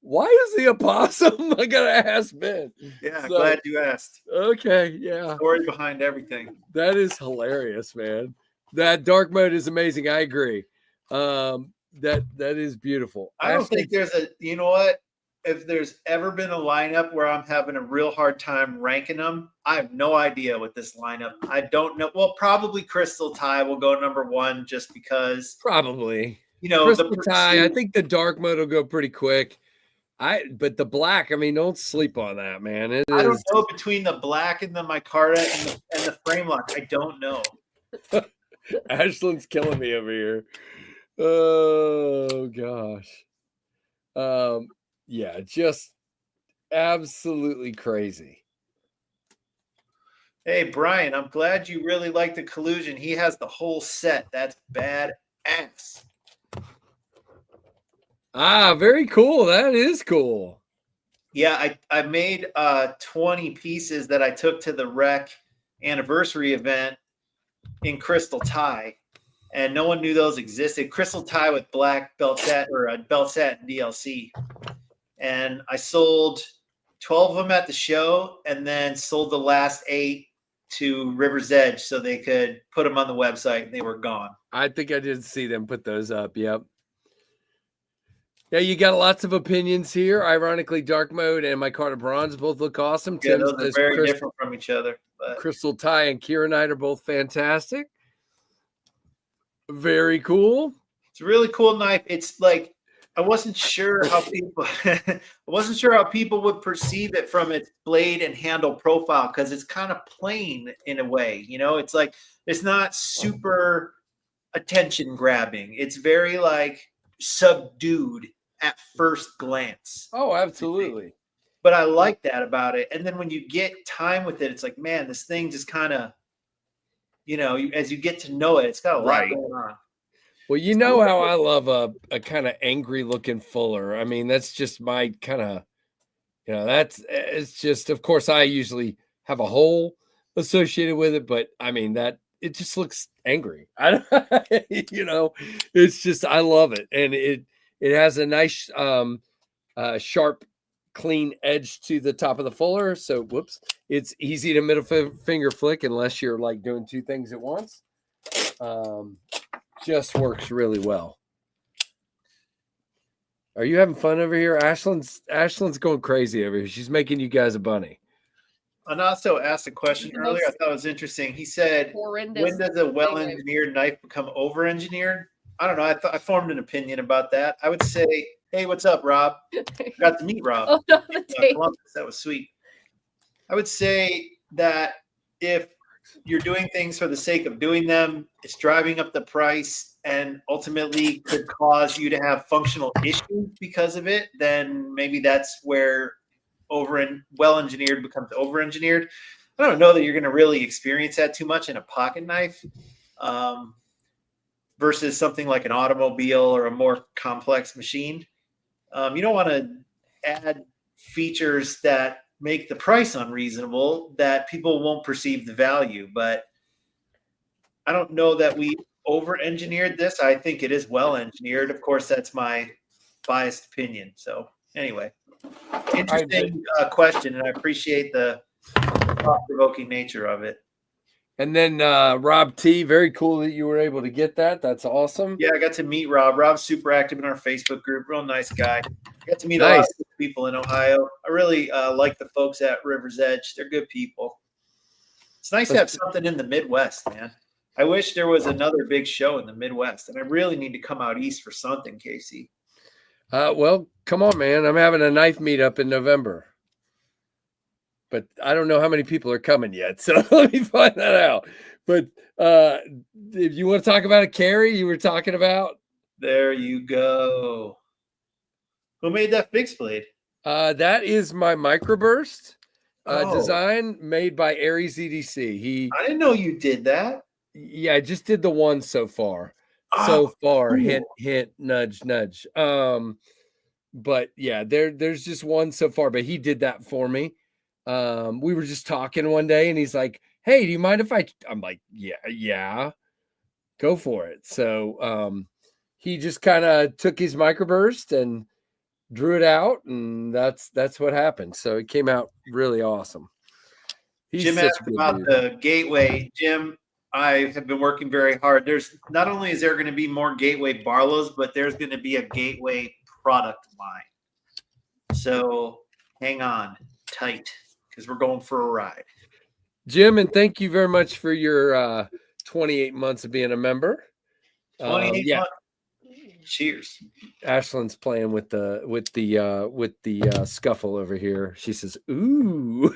why is he a possum? I gotta ask Ben. Yeah, glad you asked. Okay, yeah. Story behind everything. That is hilarious, man. That dark mode is amazing. I agree. That is beautiful. I don't think there's you know what? If there's ever been a lineup where I'm having a real hard time ranking them, I have no idea with this lineup. I don't know. Well, probably Crystal Tie will go number one just because. Probably. Crystal Tie. I think the dark mode will go pretty quick. But the black, don't sleep on that, man. I don't know between the black and the micarta and the frame lock. I don't know. Ashland's killing me over here. Oh gosh. Yeah, just absolutely crazy. Hey, Brian, I'm glad you really like the collusion. He has the whole set. That's badass. Very cool. That is cool. Yeah, I made 20 pieces that I took to the Rec anniversary event in Crystal Tie. And no one knew those existed. Crystal Tie with black belt set or a belt set DLC. And I sold 12 of them at the show and then sold the last 8 to River's Edge so they could put them on the website and they were gone. I think I did see them put those up. Yep. Yeah, you got lots of opinions here. Ironically, dark mode and micarta bronze both look awesome. Yeah, those are very different from each other. But Crystal Tie and Kieranite are both fantastic. Very cool. It's a really cool knife. It's like I wasn't sure how people would perceive it from its blade and handle profile because it's kind of plain in a way. It's like it's not super attention grabbing. It's very like subdued at first glance. Oh, absolutely. But I like that about it. And then when you get time with it, it's like, man, this thing just kind of, as you get to know it, it's got a lot going on. Well, you know how I love a kind of angry looking fuller. That's just my kind of, it's just, of course, I usually have a hole associated with it, but that it just looks angry. It's just, I love it. And it has a nice, sharp, clean edge to the top of the fuller. So, it's easy to middle finger flick unless you're like doing two things at once. Just works really well. Are you having fun over here? Ashland's going crazy over here. She's making you guys a bunny. Anasto asked a question earlier. I thought it was interesting. He said, when does a well-engineered knife become over-engineered? I don't know. I formed an opinion about that. I would say, hey, what's up, Rob? Got to meet Rob. Oh, no, Columbus. That was sweet. I would say that if you're doing things for the sake of doing them, it's driving up the price and ultimately could cause you to have functional issues because of it, then maybe that's where well-engineered becomes over-engineered. I don't know that you're going to really experience that too much in a pocket knife versus something like an automobile or a more complex machine. You don't want to add features that make the price unreasonable that people won't perceive the value. But I don't know that we over-engineered this. I think it is well-engineered. Of course, that's my biased opinion. So anyway, interesting question, and I appreciate the thought-provoking nature of it. And then Rob T, very cool that you were able to get that. That's awesome. Yeah, I got to meet Rob. Rob's super active in our Facebook group. Real nice guy. I got to meet a lot of people in Ohio. I really like the folks at River's Edge. They're good people. It's nice to have something in the Midwest, man. I wish there was another big show in the Midwest, and I really need to come out east for something, Casey. Well, come on, man. I'm having a knife meetup in November. But I don't know how many people are coming yet, so let me find that out. But if you want to talk about a carry, you were talking about. There you go. Who made that fixed blade? That is my microburst design made by Aries EDC. I didn't know you did that. Yeah, I just did the one so far. Cool. Hint, nudge, nudge. But yeah, there's just one so far, but he did that for me. We were just talking one day and he's like, hey, do you mind if I'm like, yeah, go for it. So he just kind of took his microburst and drew it out, and that's what happened. So it came out really awesome. Jim asked about the gateway. Jim, I have been working very hard. There's not only is there going to be more gateway Barlows, but there's going to be a gateway product line. So hang on tight, because we're going for a ride. Jim, and thank you very much for your 28 months of being a member. 28 months. Cheers. Ashlyn's playing with the Scuffle over here. She says, "Ooh."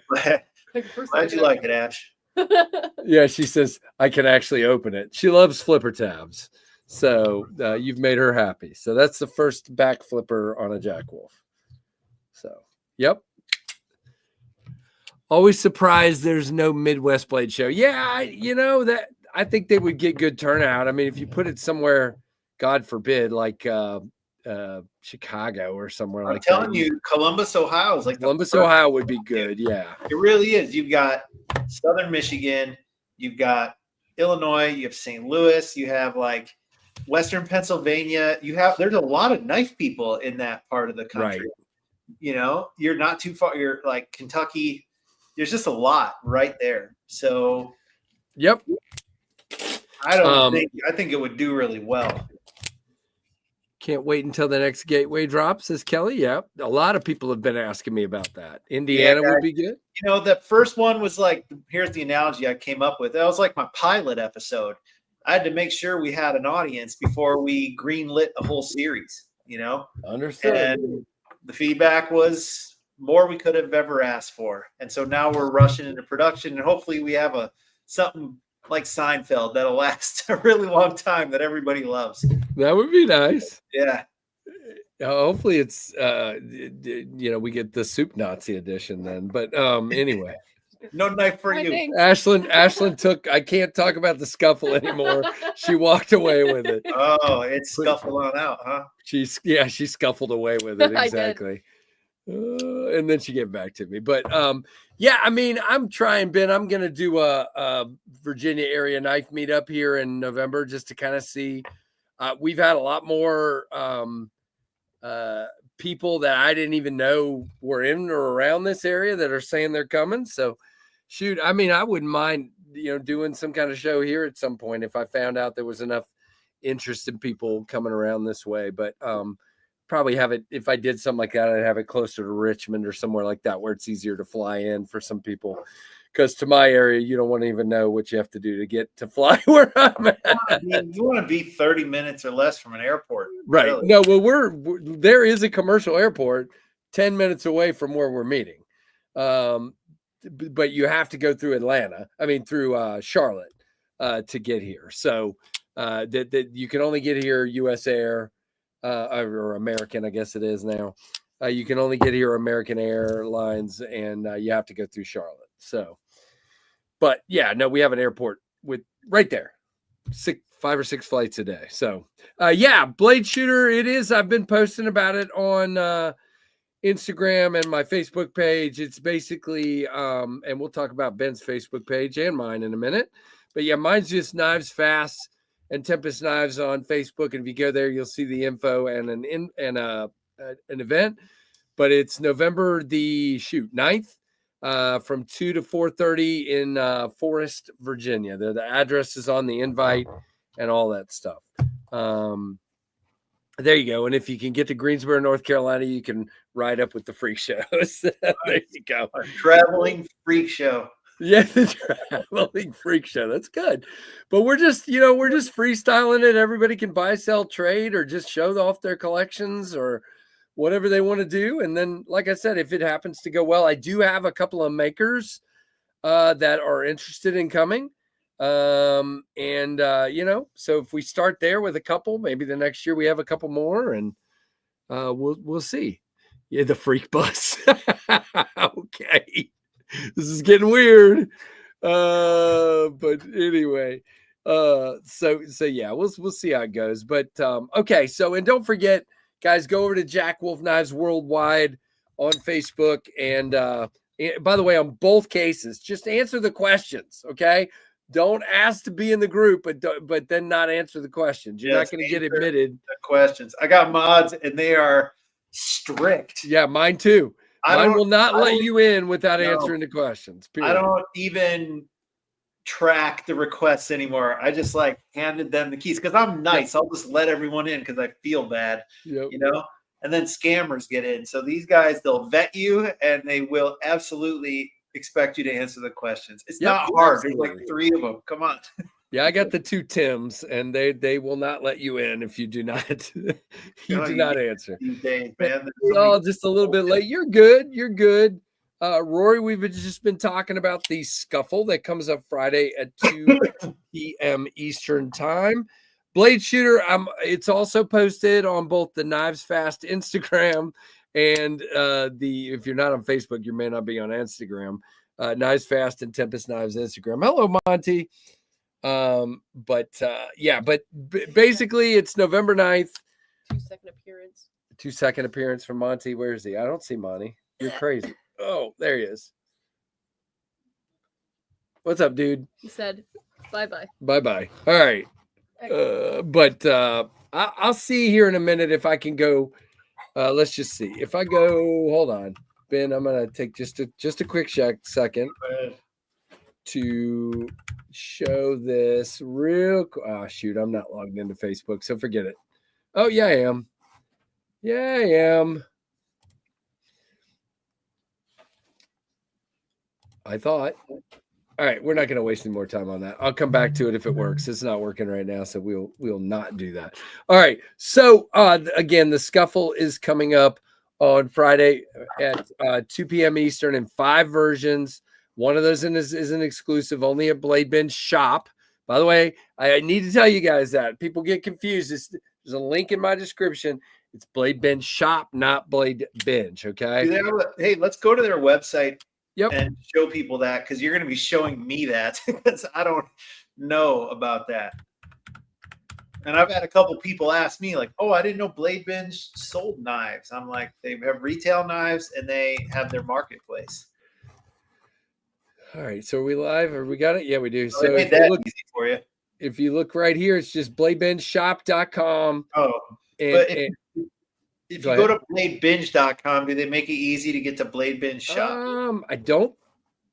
Glad you like it, Ash. Yeah, she says I can actually open it. She loves flipper tabs, so you've made her happy. So that's the first back flipper on a Jack Wolf. So, yep. Always surprised there's no Midwest Blade Show. Yeah, I think they would get good turnout. I mean, if you put it somewhere, God forbid, like Chicago or somewhere like that. I'm telling you, Columbus, Ohio is like Columbus, Ohio would be good. Yeah, it really is. You've got Southern Michigan, you've got Illinois, you have St. Louis, you have like Western Pennsylvania. There's a lot of knife people in that part of the country. Right. You know, you're not too far. You're like Kentucky. There's just a lot right there. So, yep. I think it would do really well. Can't wait until the next gateway drops, says Kelly. Yeah, a lot of people have been asking me about that. Indiana would be good. You know, the first one was like, here's the analogy I came up with. That was like my pilot episode. I had to make sure we had an audience before we greenlit a whole series, you know? Understood. And the feedback was more we could have ever asked for. And so now we're rushing into production, and hopefully we have something like Seinfeld that'll last a really long time that everybody loves. That would be nice. Yeah. Hopefully it's we get the Soup Nazi edition then. But anyway. No knife for you. Ashlyn took, I can't talk about the Scuffle anymore. She walked away with it. Oh, it's Scuffle on out, huh? She scuffled away with it. Exactly. And then she gave back to me. But yeah, I mean, I'm trying, Ben. I'm going to do a Virginia area knife meetup here in November just to kind of see. We've had a lot more people that I didn't even know were in or around this area that are saying they're coming. So, shoot, I mean, I wouldn't mind, doing some kind of show here at some point if I found out there was enough interest in people coming around this way. But probably have it, if I did something like that, I'd have it closer to Richmond or somewhere like that where it's easier to fly in for some people. Because to my area, you don't want to even know what you have to do to get to fly where I'm at. You want to be 30 minutes or less from an airport. Right. Really. No, well, there is a commercial airport 10 minutes away from where we're meeting. But you have to go through through Charlotte to get here. So that you can only get here U.S. Air or American, I guess it is now. You can only get here American Airlines, and you have to go through Charlotte. So, but yeah, no, we have an airport with right there, 5 or 6 flights a day. So, yeah, Blade Shooter, it is. I've been posting about it on Instagram and my Facebook page. It's basically, and we'll talk about Ben's Facebook page and mine in a minute. But yeah, mine's just Knives Fast and Tempest Knives on Facebook. And if you go there, you'll see the info and an event. But it's November the 9th from 2 to 4:30 in Forest, Virginia. The address is on the invite and all that stuff. There you go. And if you can get to Greensboro, North Carolina, you can ride up with the freak shows. There you go. A traveling freak show. Yeah, the traveling freak show. That's good. But we're just freestyling it. Everybody can buy, sell, trade, or just show off their collections or whatever they want to do. And then, like I said, if it happens to go well, I do have a couple of makers that are interested in coming. So if we start there with a couple, maybe the next year we have a couple more, and we'll see. Yeah, the freak bus. Okay, this is getting weird. But anyway, so yeah, we'll see how it goes. But okay, so and don't forget, guys, go over to Jack Wolf Knives Worldwide on Facebook, and by the way, on both cases, just answer the questions, okay? Don't ask to be in the group, but then not answer the questions. You're not going to get admitted. The questions. I got mods, and they are strict. Yeah, mine too. Mine will not let you in without answering the questions. Period. I don't even track the requests anymore. I just handed them the keys because I'm nice. I'll just let everyone in because I feel bad, and then scammers get in. So these guys, they'll vet you and they will absolutely expect you to answer the questions. It's not hard. Absolutely. There's 3 of them. Come on. Yeah, I got the 2 Tims, and they will not let you in if you do not not answer. Days, man. Just a little bit late. You're good. You're good. Rory, we've just been talking about the Scuffle that comes up Friday at 2 p.m. Eastern time. Blade Shooter, it's also posted on both the Knives Fast Instagram and if you're not on Facebook, you may not be on Instagram. Knives Fast and Tempest Knives Instagram. Hello, Monty. But basically it's November 9th. 2-second appearance from Monty. Where is he? I don't see Monty. You're crazy. Oh, there he is. What's up, dude? He said, bye-bye. Bye-bye. All right. I'll see here in a minute if I can go. Let's just see. If I go, hold on. Ben, I'm going to take just a quick second to show this real quick. Oh, shoot. I'm not logged into Facebook, so forget it. Oh, yeah, I am. Yeah, I am. I thought. All right, we're not going to waste any more time on that. I'll come back to it if it works. It's not working right now, so we'll not do that. All right. So again, the Scuffle is coming up on Friday at 2 p.m. Eastern in 5 versions. One of those is an exclusive only at Blade Binge shop. By the way, I need to tell you guys that people get confused. There's a link in my description. It's Blade Binge shop, not Blade Binge. Okay. Hey, let's go to their website. Yep. And show people that because you're going to be showing me that because I don't know about that. And I've had a couple people ask me oh, I didn't know Blade Binge sold knives. I'm like, they have retail knives and they have their marketplace. All right. So are we live? Or we got it? Yeah, we do. So made that easy for you. If you look right here, it's just bladebingeshop.com. Oh, if you go to bladebinge.com, do they make it easy to get to Blade Binge shop? I don't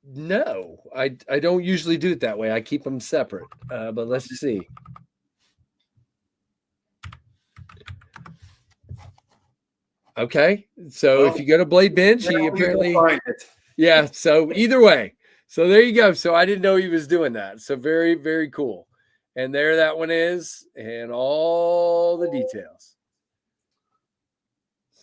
know. I don't usually do it that way. I keep them separate. But let's see. Okay. So if you go to Blade Binge, he apparently find it. Yeah. So either way. So there you go. So I didn't know he was doing that. So very, very cool. And there that one is, and all the details.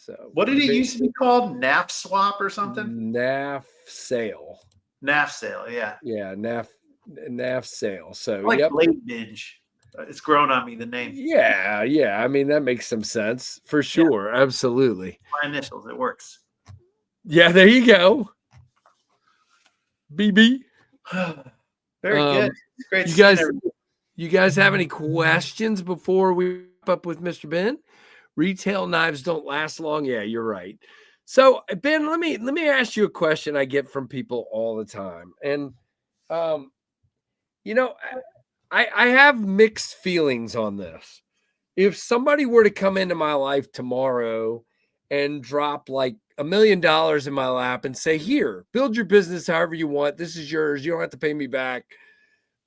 So What did it used to be called? NAF swap or something? NAF sale. NAF sale, yeah. Yeah, NAF sale. So Like yep. late binge. It's grown on me, the name. Yeah. I mean, that makes some sense for sure. Yeah. Absolutely. My initials, it works. Yeah, there you go. BB. Very good. It's great. You guys have any questions before we wrap up with Mr. Ben? Retail knives don't last long. Yeah, you're right. So Ben, let me ask you a question I get from people all the time. And I have mixed feelings on this. If somebody were to come into my life tomorrow and drop like $1 million in my lap and say, here, build your business however you want. This is yours. You don't have to pay me back.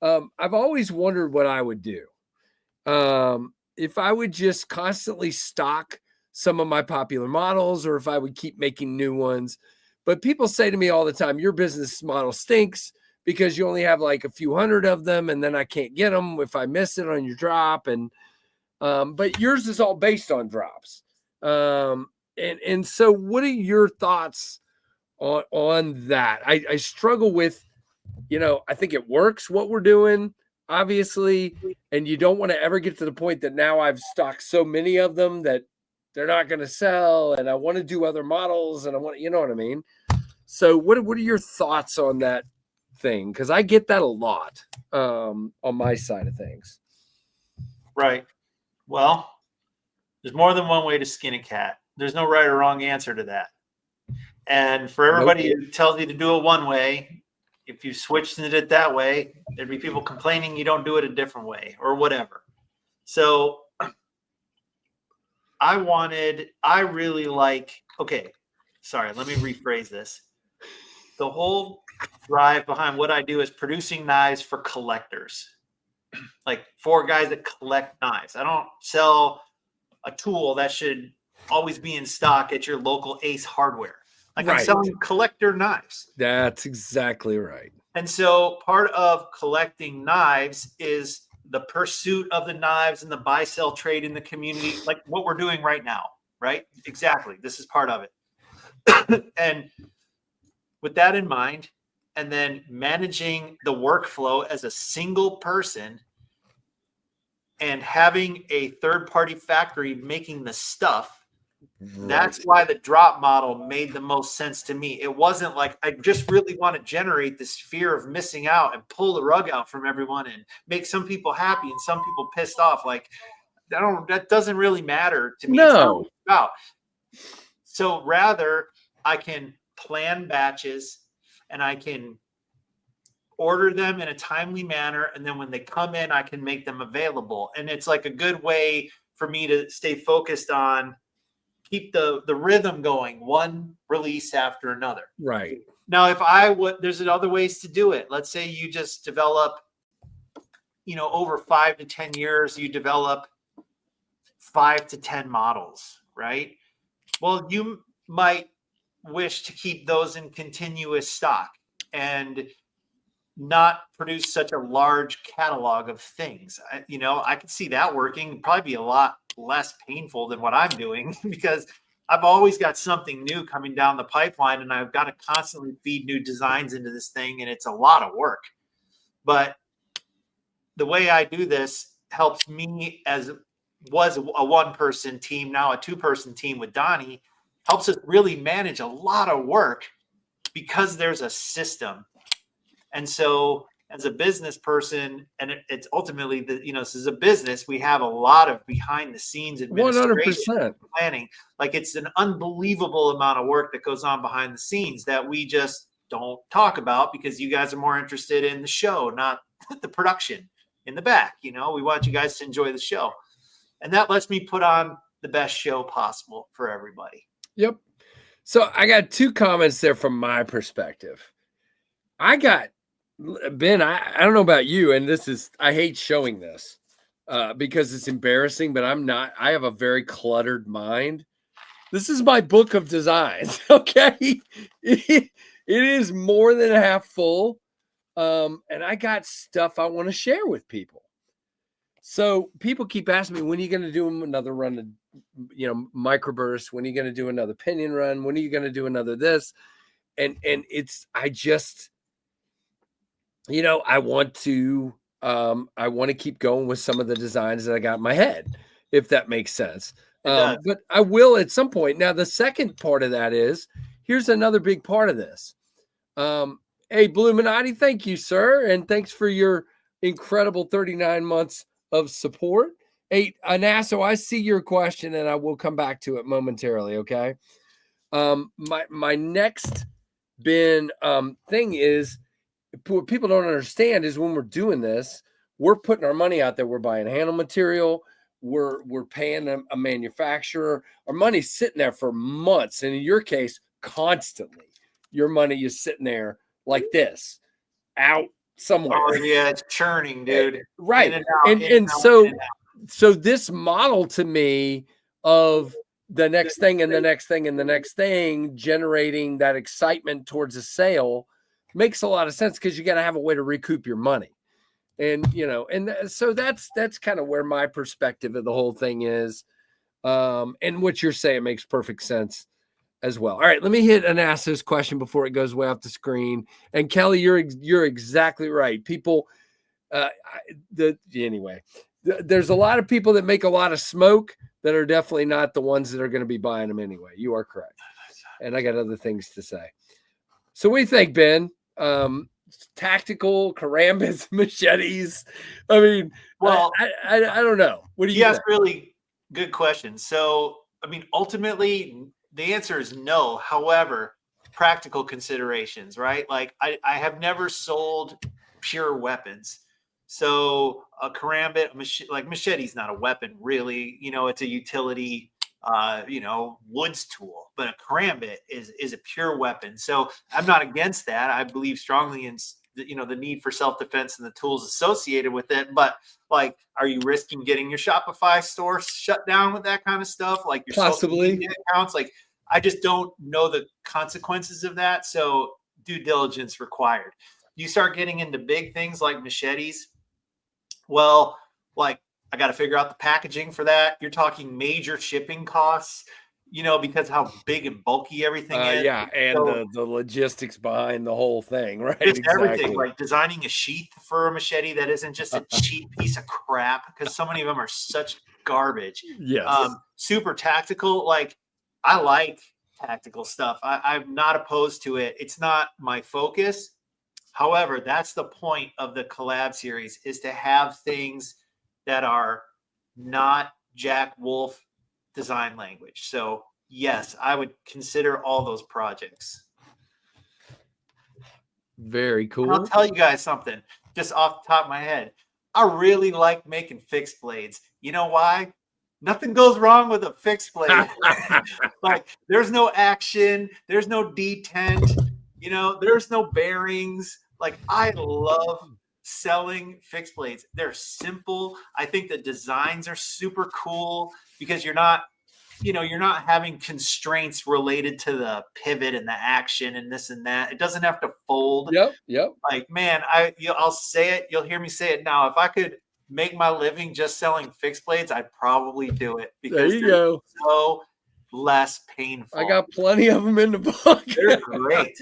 I've always wondered what I would do. If I would just constantly stock some of my popular models, or if I would keep making new ones. But people say to me all the time, your business model stinks because you only have like a few hundred of them, and then I can't get them if I miss it on your drop. And but yours is all based on drops. And so what are your thoughts on that? I struggle with, I think it works what we're doing, obviously, and you don't want to ever get to the point that now I've stocked so many of them that they're not going to sell, and I want to do other models, and I want, you know what I mean? So what are your thoughts on that thing? Because I get that a lot on my side of things. Right. Well, there's more than one way to skin a cat. There's no right or wrong answer to that. And for everybody who tells you to do it one way, if you switched it that way, there'd be people complaining you don't do it a different way or whatever. So let me rephrase this. The whole drive behind what I do is producing knives for collectors, like for guys that collect knives. I don't sell a tool that should always be in stock at your local Ace Hardware. Like I'm selling collector knives. That's exactly right. And so part of collecting knives is the pursuit of the knives and the buy-sell trade in the community, like what we're doing right now, right? Exactly. This is part of it. And with that in mind, and then managing the workflow as a single person and having a third-party factory making the stuff, that's why the drop model made the most sense to me. It wasn't like I just really want to generate this fear of missing out and pull the rug out from everyone and make some people happy and some people pissed off. Like that doesn't really matter to me. No. It's not about. So rather, I can plan batches and I can order them in a timely manner, and then when they come in, I can make them available. And it's like a good way for me to stay focused on. Keep the rhythm going, one release after another. Right. Now, there's other ways to do it. Let's say you just develop, over 5 to 10 years, you develop 5 to 10 models, right? Well, you might wish to keep those in continuous stock and not produce such a large catalog of things. I could see that working. It'd probably be a lot less painful than what I'm doing because I've always got something new coming down the pipeline and I've got to constantly feed new designs into this thing, and it's a lot of work. But the way I do this helps me, as was a one-person team, now a two-person team with Donnie, helps us really manage a lot of work because there's a system. And so as a business person, and it's ultimately this is a business, we have a lot of behind the scenes administration 100%. planning. Like it's an unbelievable amount of work that goes on behind the scenes that we just don't talk about because you guys are more interested in the show, not the production in the back. We want you guys to enjoy the show. And that lets me put on the best show possible for everybody. Yep. So I got 2 comments there from my perspective. Ben, I don't know about you, and I hate showing this because it's embarrassing, but I have a very cluttered mind. This is my book of designs, okay? It is more than half full, and I got stuff I want to share with people. So people keep asking me, when are you going to do another run of, microburst? When are you going to do another pinion run? When are you going to do another this? And I just, I want to keep going with some of the designs that I got in my head, if that makes sense. But I will at some point. Now, the second part of that is, here's another big part of this. Hey, Bluminati, thank you, sir. And thanks for your incredible 39 months of support. Hey, Anasso, I see your question and I will come back to it momentarily. Okay. My next thing is, what people don't understand is, when we're doing this, we're putting our money out there. We're buying handle material. We're paying a manufacturer. Our money's sitting there for months. And in your case, constantly, your money is sitting there like this, out somewhere. Oh yeah, it's churning, dude. Right. So this model to me of the next thing and the next thing and the next thing, generating that excitement towards a sale, makes a lot of sense, because you got to have a way to recoup your money. And, so that's kind of where my perspective of the whole thing is. And what you're saying makes perfect sense as well. All right, let me hit Anassa's question before it goes way off the screen. And Kelly, you're exactly right. People, there's a lot of people that make a lot of smoke that are definitely not the ones that are going to be buying them anyway. You are correct. And I got other things to say. So what do you think, Ben? Tactical karambits, machetes. I mean, well, I don't know. What do you think? Yes, really good question. So, I mean, ultimately, the answer is no. However, practical considerations, right? Like, I have never sold pure weapons. So a karambit, like machete's not a weapon, really. It's a utility, woods tool. But a karambit is a pure weapon. So I'm not against that. I believe strongly in the need for self-defense and the tools associated with it. But, like, are you risking getting your Shopify store shut down with that kind of stuff? Like, your possibly social media accounts? Like, I just don't know the consequences of that. So due diligence required. You start getting into big things like machetes. Well, like, I got to figure out the packaging for that. You're talking major shipping costs, because how big and bulky everything is. Yeah, and so, the logistics behind the whole thing, right? Just everything, like designing a sheath for a machete that isn't just a cheap piece of crap, because so many of them are such garbage. Yes. Super tactical. Like, I like tactical stuff. I'm not opposed to it. It's not my focus. However, that's the point of the collab series, is to have things that are not Jack Wolf design language. So yes, I would consider all those projects. Very cool. And I'll tell you guys something just off the top of my head. I really like making fixed blades. You know why? Nothing goes wrong with a fixed blade. Like, there's no action, there's no detent, there's no bearings. Like, I love selling fixed blades. They're simple. I think the designs are super cool, because you're not having constraints related to the pivot and the action and this and that. It doesn't have to fold. Yep. Like, man, I'll say it. You'll hear me say it now. If I could make my living just selling fixed blades, I'd probably do it, because they're so less painful. I got plenty of them in the book. They're great.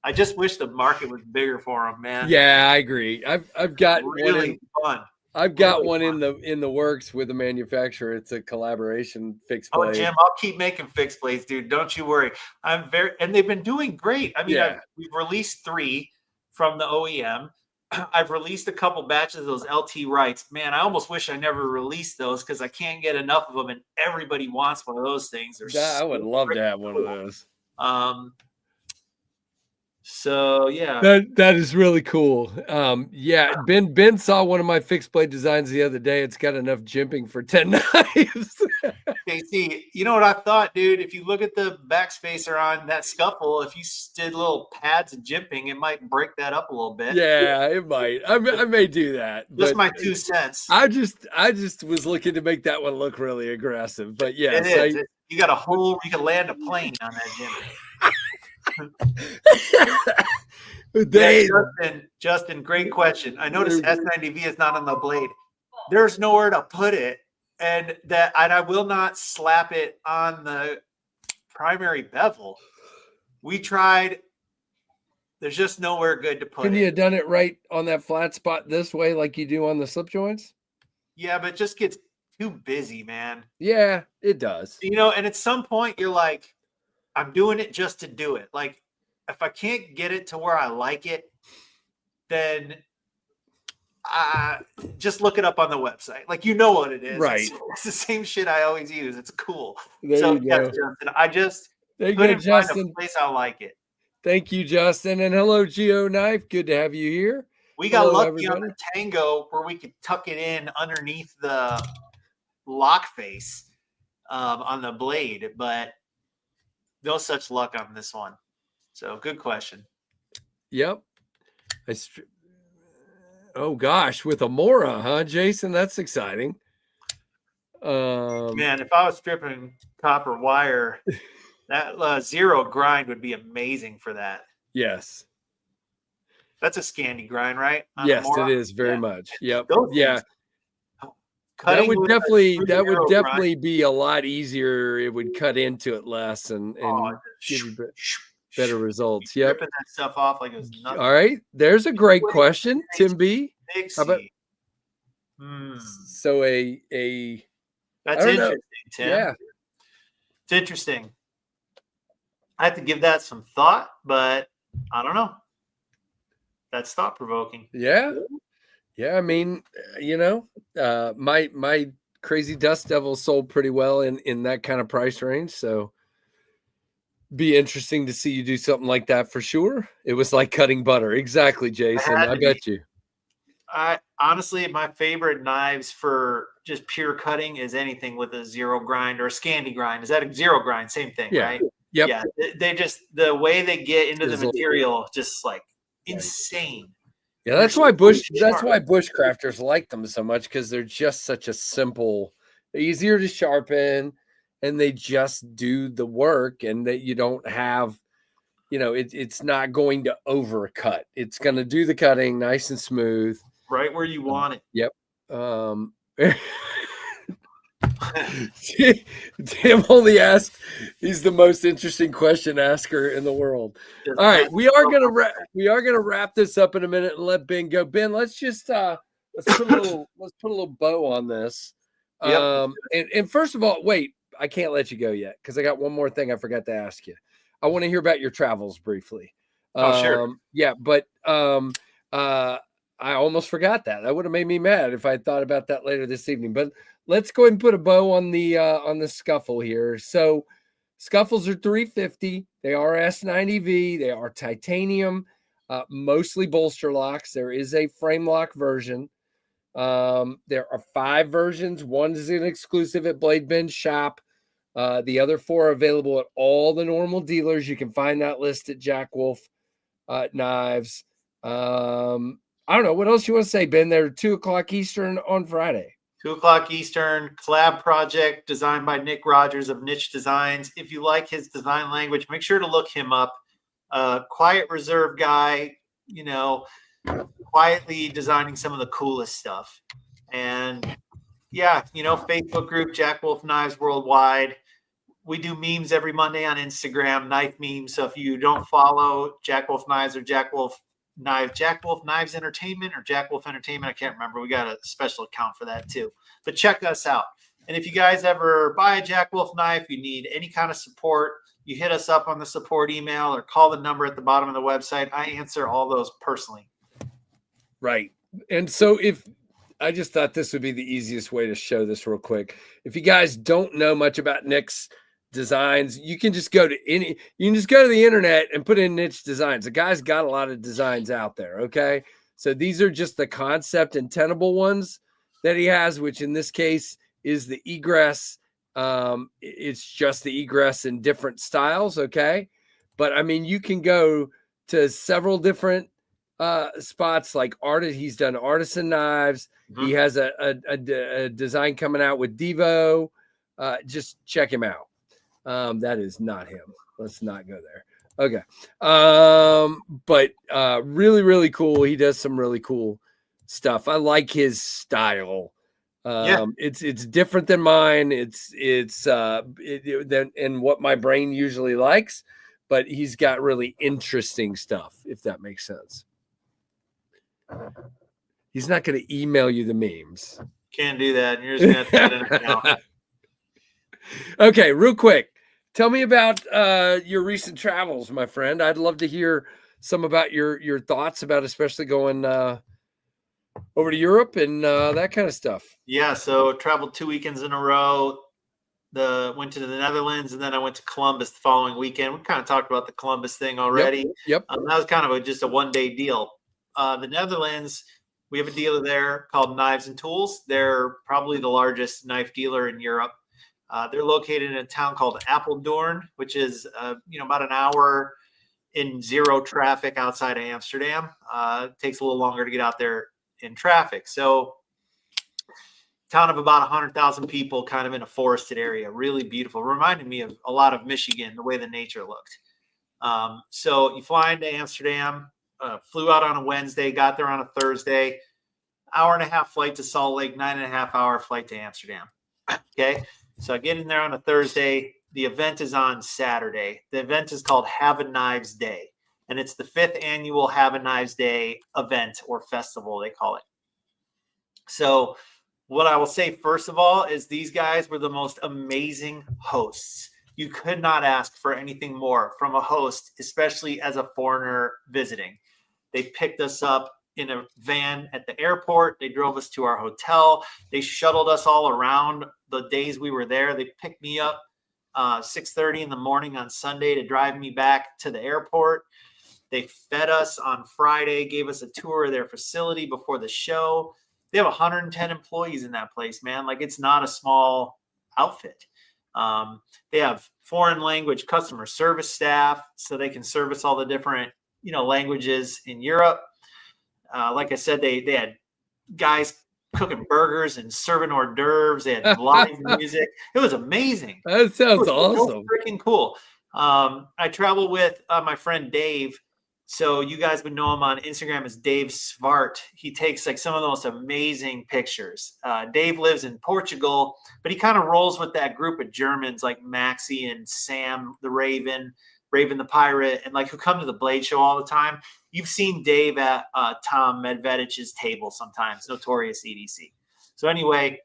I just wish the market was bigger for them, man. Yeah, I agree. I've got really fun. I've got one in the works with a manufacturer. It's a collaboration fixed blade. Oh, Jim, I'll keep making fixed blades, dude. Don't you worry. And they've been doing great. I mean, we've released 3 from the OEM. I've released a couple batches of those LT Wrights. Man, I almost wish I never released those, because I can't get enough of them, and everybody wants one of those things. I would love to have one of those. So yeah, that is really cool. Ben saw one of my fixed blade designs the other day. It's got enough jimping for 10 knives. KC, you know what I thought, dude? If you look at the backspacer on that Scuffle, if you did little pads of jimping, it might break that up a little bit. Yeah, it might. I may do that. Just my 2 cents. I just was looking to make that one look really aggressive. But yeah, it is. You got you can land a plane on that jimping. Justin, great question. I noticed S90V is not on the blade. there's nowhere to put it, and I will not slap it on the primary bevel. We tried. There's just nowhere good to put Couldn't it. you have done it right on that flat spot this way like you do on the slip joints? Yeah, but it just gets too busy, man. Yeah, it does. And at some point you're like, I'm doing it just to do it. Like, if I can't get it to where I like it, then just look it up on the website. Like, you know what it is. Right. It's the same shit I always use. It's cool. There So you go. yes, Justin, I just There you go, couldn't find Justin. a place I like it. Thank you, Justin. And hello, Geo Knife. Good to have you here. We got Hello, lucky on everybody. the Tango where we could tuck it in underneath the lock face on the blade, but no such luck on this one. So good question. Yep. Oh gosh, with a Mora, huh, Jason? That's exciting. Man, if I was stripping copper wire, that zero grind would be amazing for that. Yes. That's a Scandi grind, right? Yes, it is very much. Yep. Those Yeah. things, that would definitely be a lot easier. It would cut into it less and give you better results. Yep. Ripping that stuff off like it was nothing. All right. There's a great question, Tim B. How about, so that's interesting, Tim. Yeah. It's interesting. I have to give that some thought, but I don't know. That's thought provoking. Yeah. Yeah. I mean, my Crazy Dust Devil sold pretty well in that kind of price range. So be interesting to see you do something like that for sure. It was like cutting butter. Exactly, Jason. I bet you. I honestly, my favorite knives for just pure cutting is anything with a zero grind or a Scandi grind. Is that a zero grind? Same thing, right? Yep. Yeah. They just, the way they get into the material, just like insane. Yeah, that's why bushcrafters like them so much, because they're just such a simple, easier to sharpen, and they just do the work, and that you don't have, it's not going to overcut. It's going to do the cutting nice and smooth. Right where you want it. Yep. Tim only asked, he's the most interesting question asker in the world. All right, we are gonna wrap this up in a minute and let Ben go. Ben, let's just let's put a little bow on this. Yep. And first of all, wait, I can't let you go yet because I got one more thing I forgot to ask you. I want to hear about your travels briefly. Oh, sure. Yeah, but I almost forgot that. That would have made me mad if I had thought about that later this evening. But let's go ahead and put a bow on the Scuffle here. So Scuffles are $350. They are S90V. They are titanium, mostly bolster locks. There is a frame lock version. There are 5 versions. One is an exclusive at Blade Ben's shop. The other 4 are available at all the normal dealers. You can find that list at Jack Wolf Knives. I don't know. What else you want to say, Ben? They're 2:00 Eastern on Friday. 2:00 Eastern, collab project designed by Nick Rogers of Niche Designs. If you like his design language, make sure to look him up. Quiet, reserved guy, quietly designing some of the coolest stuff. And yeah, Facebook group, Jack Wolf Knives Worldwide. We do memes every Monday on Instagram, knife memes. So if you don't follow Jack Wolf Knives or Jack Wolf Knives Entertainment or Jack Wolf Entertainment, I can't remember. We got a special account for that too. But check us out. And if you guys ever buy a Jack Wolf knife, you need any kind of support, you hit us up on the support email or call the number at the bottom of the website. I answer all those personally. Right. And so I just thought this would be the easiest way to show this real quick. If you guys don't know much about Nick's designs, you can just go to the internet and put in Niche Designs. The guy's got a lot of designs out there. Okay. So these are just the concept and tenable ones that he has, which in this case is the egress. It's just the egress in different styles. Okay. But I mean, you can go to several different spots like he's done artisan knives. Mm-hmm. He has a design coming out with Devo. Just check him out. That is not him. Let's not go there. Okay. But really, really cool. He does some really cool stuff. I like his style. Yeah. It's different than mine. Than what my brain usually likes, but he's got really interesting stuff, if that makes sense. He's not going to email you the memes. Can't do that. You're just gonna have to get an account. Okay, real quick. Tell me about your recent travels, my friend. I'd love to hear some about your thoughts about especially going over to Europe and that kind of stuff. Yeah, so traveled 2 weekends in a row. Went to the Netherlands, and then I went to Columbus the following weekend. We kind of talked about the Columbus thing already. Yep. That was kind of just a one-day deal. The Netherlands, we have a dealer there called Knives and Tools. They're probably the largest knife dealer in Europe. They're located in a town called Apeldoorn, which is about an hour in zero traffic outside of Amsterdam. It takes a little longer to get out there in traffic. So town of about 100,000 people, kind of in a forested area, really beautiful. Reminded me of a lot of Michigan, the way the nature looked. So you fly into Amsterdam, flew out on a Wednesday, got there on a Thursday, hour and a half flight to Salt Lake, 9.5 hour flight to Amsterdam. Okay. So I get in there on a Thursday. The event is on Saturday. The event is called Have a Knives Day, and it's the 5th annual Have a Knives Day event or festival, they call it. So what I will say, first of all, is these guys were the most amazing hosts. You could not ask for anything more from a host, especially as a foreigner visiting. They picked us up in a van at the airport. They drove us to our hotel. They shuttled us all around the days we were there. They picked me up 6:30 in the morning on Sunday to drive me back to the airport. They fed us on Friday, gave us a tour of their facility before the show. They have 110 employees in that place, man. Like, it's not a small outfit. They have foreign language customer service staff, so they can service all the different, languages in Europe. Like I said, they had guys cooking burgers and serving hors d'oeuvres. They had live music. It was amazing. That sounds awesome. So freaking cool. I travel with my friend Dave. So you guys would know him on Instagram as Dave Svart. He takes some of the most amazing pictures. Dave lives in Portugal, but he kind of rolls with that group of Germans like Maxie and Sam the Raven the Pirate, and who come to the Blade Show all the time. You've seen Dave at Tom Medvedic's table sometimes, Notorious EDC. So anyway,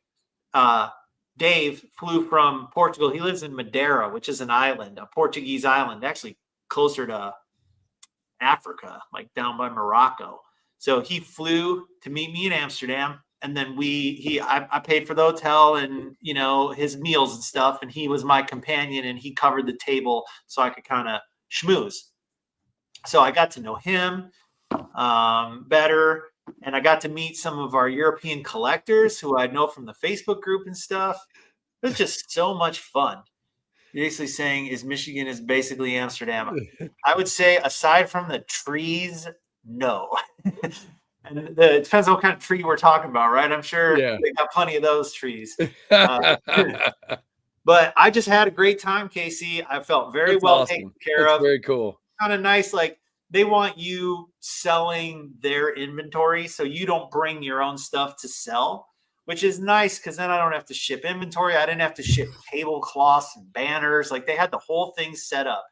Dave flew from Portugal. He lives in Madeira, which is an island, a Portuguese island, actually closer to Africa, down by Morocco. So he flew to meet me in Amsterdam, and then I paid for the hotel and his meals and stuff, and he was my companion, and he covered the table so I could kind of schmooze. So I got to know him better, and I got to meet some of our European collectors who I know from the Facebook group and stuff. It was just so much fun. You're basically saying Michigan is basically Amsterdam. I would say, aside from the trees, no. And it depends on what kind of tree we're talking about, right? I'm sure they got plenty of those trees. But I just had a great time, Casey. I felt very taken care of. Very cool. Kind of nice. They want you selling their inventory, so you don't bring your own stuff to sell, which is nice because then I don't have to ship inventory. I didn't have to ship tablecloths and banners. They had the whole thing set up.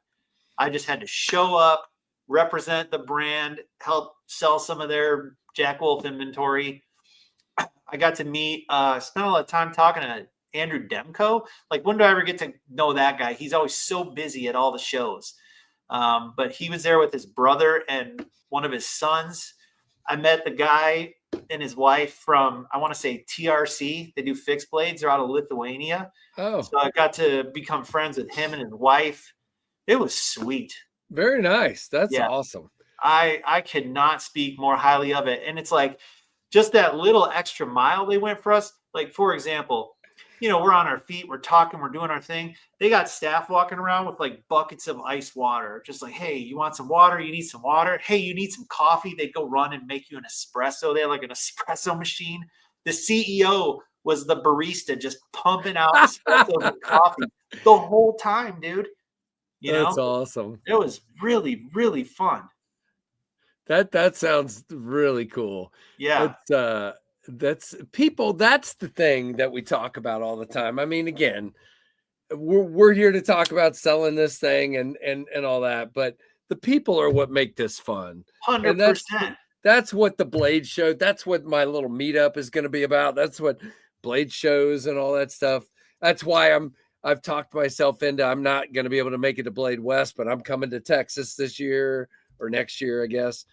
I just had to show up, represent the brand, help sell some of their Jack Wolf inventory. I got to spent a lot of time talking to Andrew Demko. When do I ever get to know that guy? He's always so busy at all the shows. But he was there with his brother and one of his sons. I met the guy and his wife from, I want to say, TRC. They do fixed blades. They're out of Lithuania. Oh. So I got to become friends with him and his wife. It was sweet. Very nice. That's awesome. I could not speak more highly of it. And it's just that little extra mile they went for us. For example, we're on our feet, we're talking, we're doing our thing. They got staff walking around with buckets of ice water. Just hey, you want some water? You need some water? Hey, you need some coffee? They'd go run and make you an espresso. They had an espresso machine. The CEO was the barista just pumping out espresso and coffee the whole time, dude. That's awesome. It was really, really fun. That sounds really cool. Yeah. That's people. That's the thing that we talk about all the time. I mean, again, we're here to talk about selling this thing and all that, but the people are what make this fun. And 100%. that's what the Blade show, that's what my little meetup is going to be about. That's what Blade shows and all that stuff. That's why I've talked myself into, I'm not going to be able to make it to Blade West, but I'm coming to Texas this year or next year, I guess.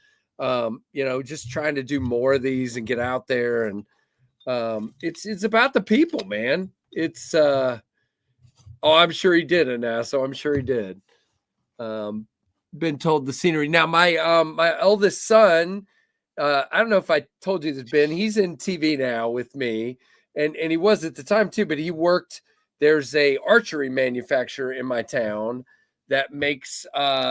Just trying to do more of these and get out there. And it's about the people, man. It's I'm sure he did, so I'm sure he did. Been told the scenery. Now, my eldest son, I don't know if I told you this, Ben, he's in TV now with me, and he was at the time too, but he worked, there's a archery manufacturer in my town that makes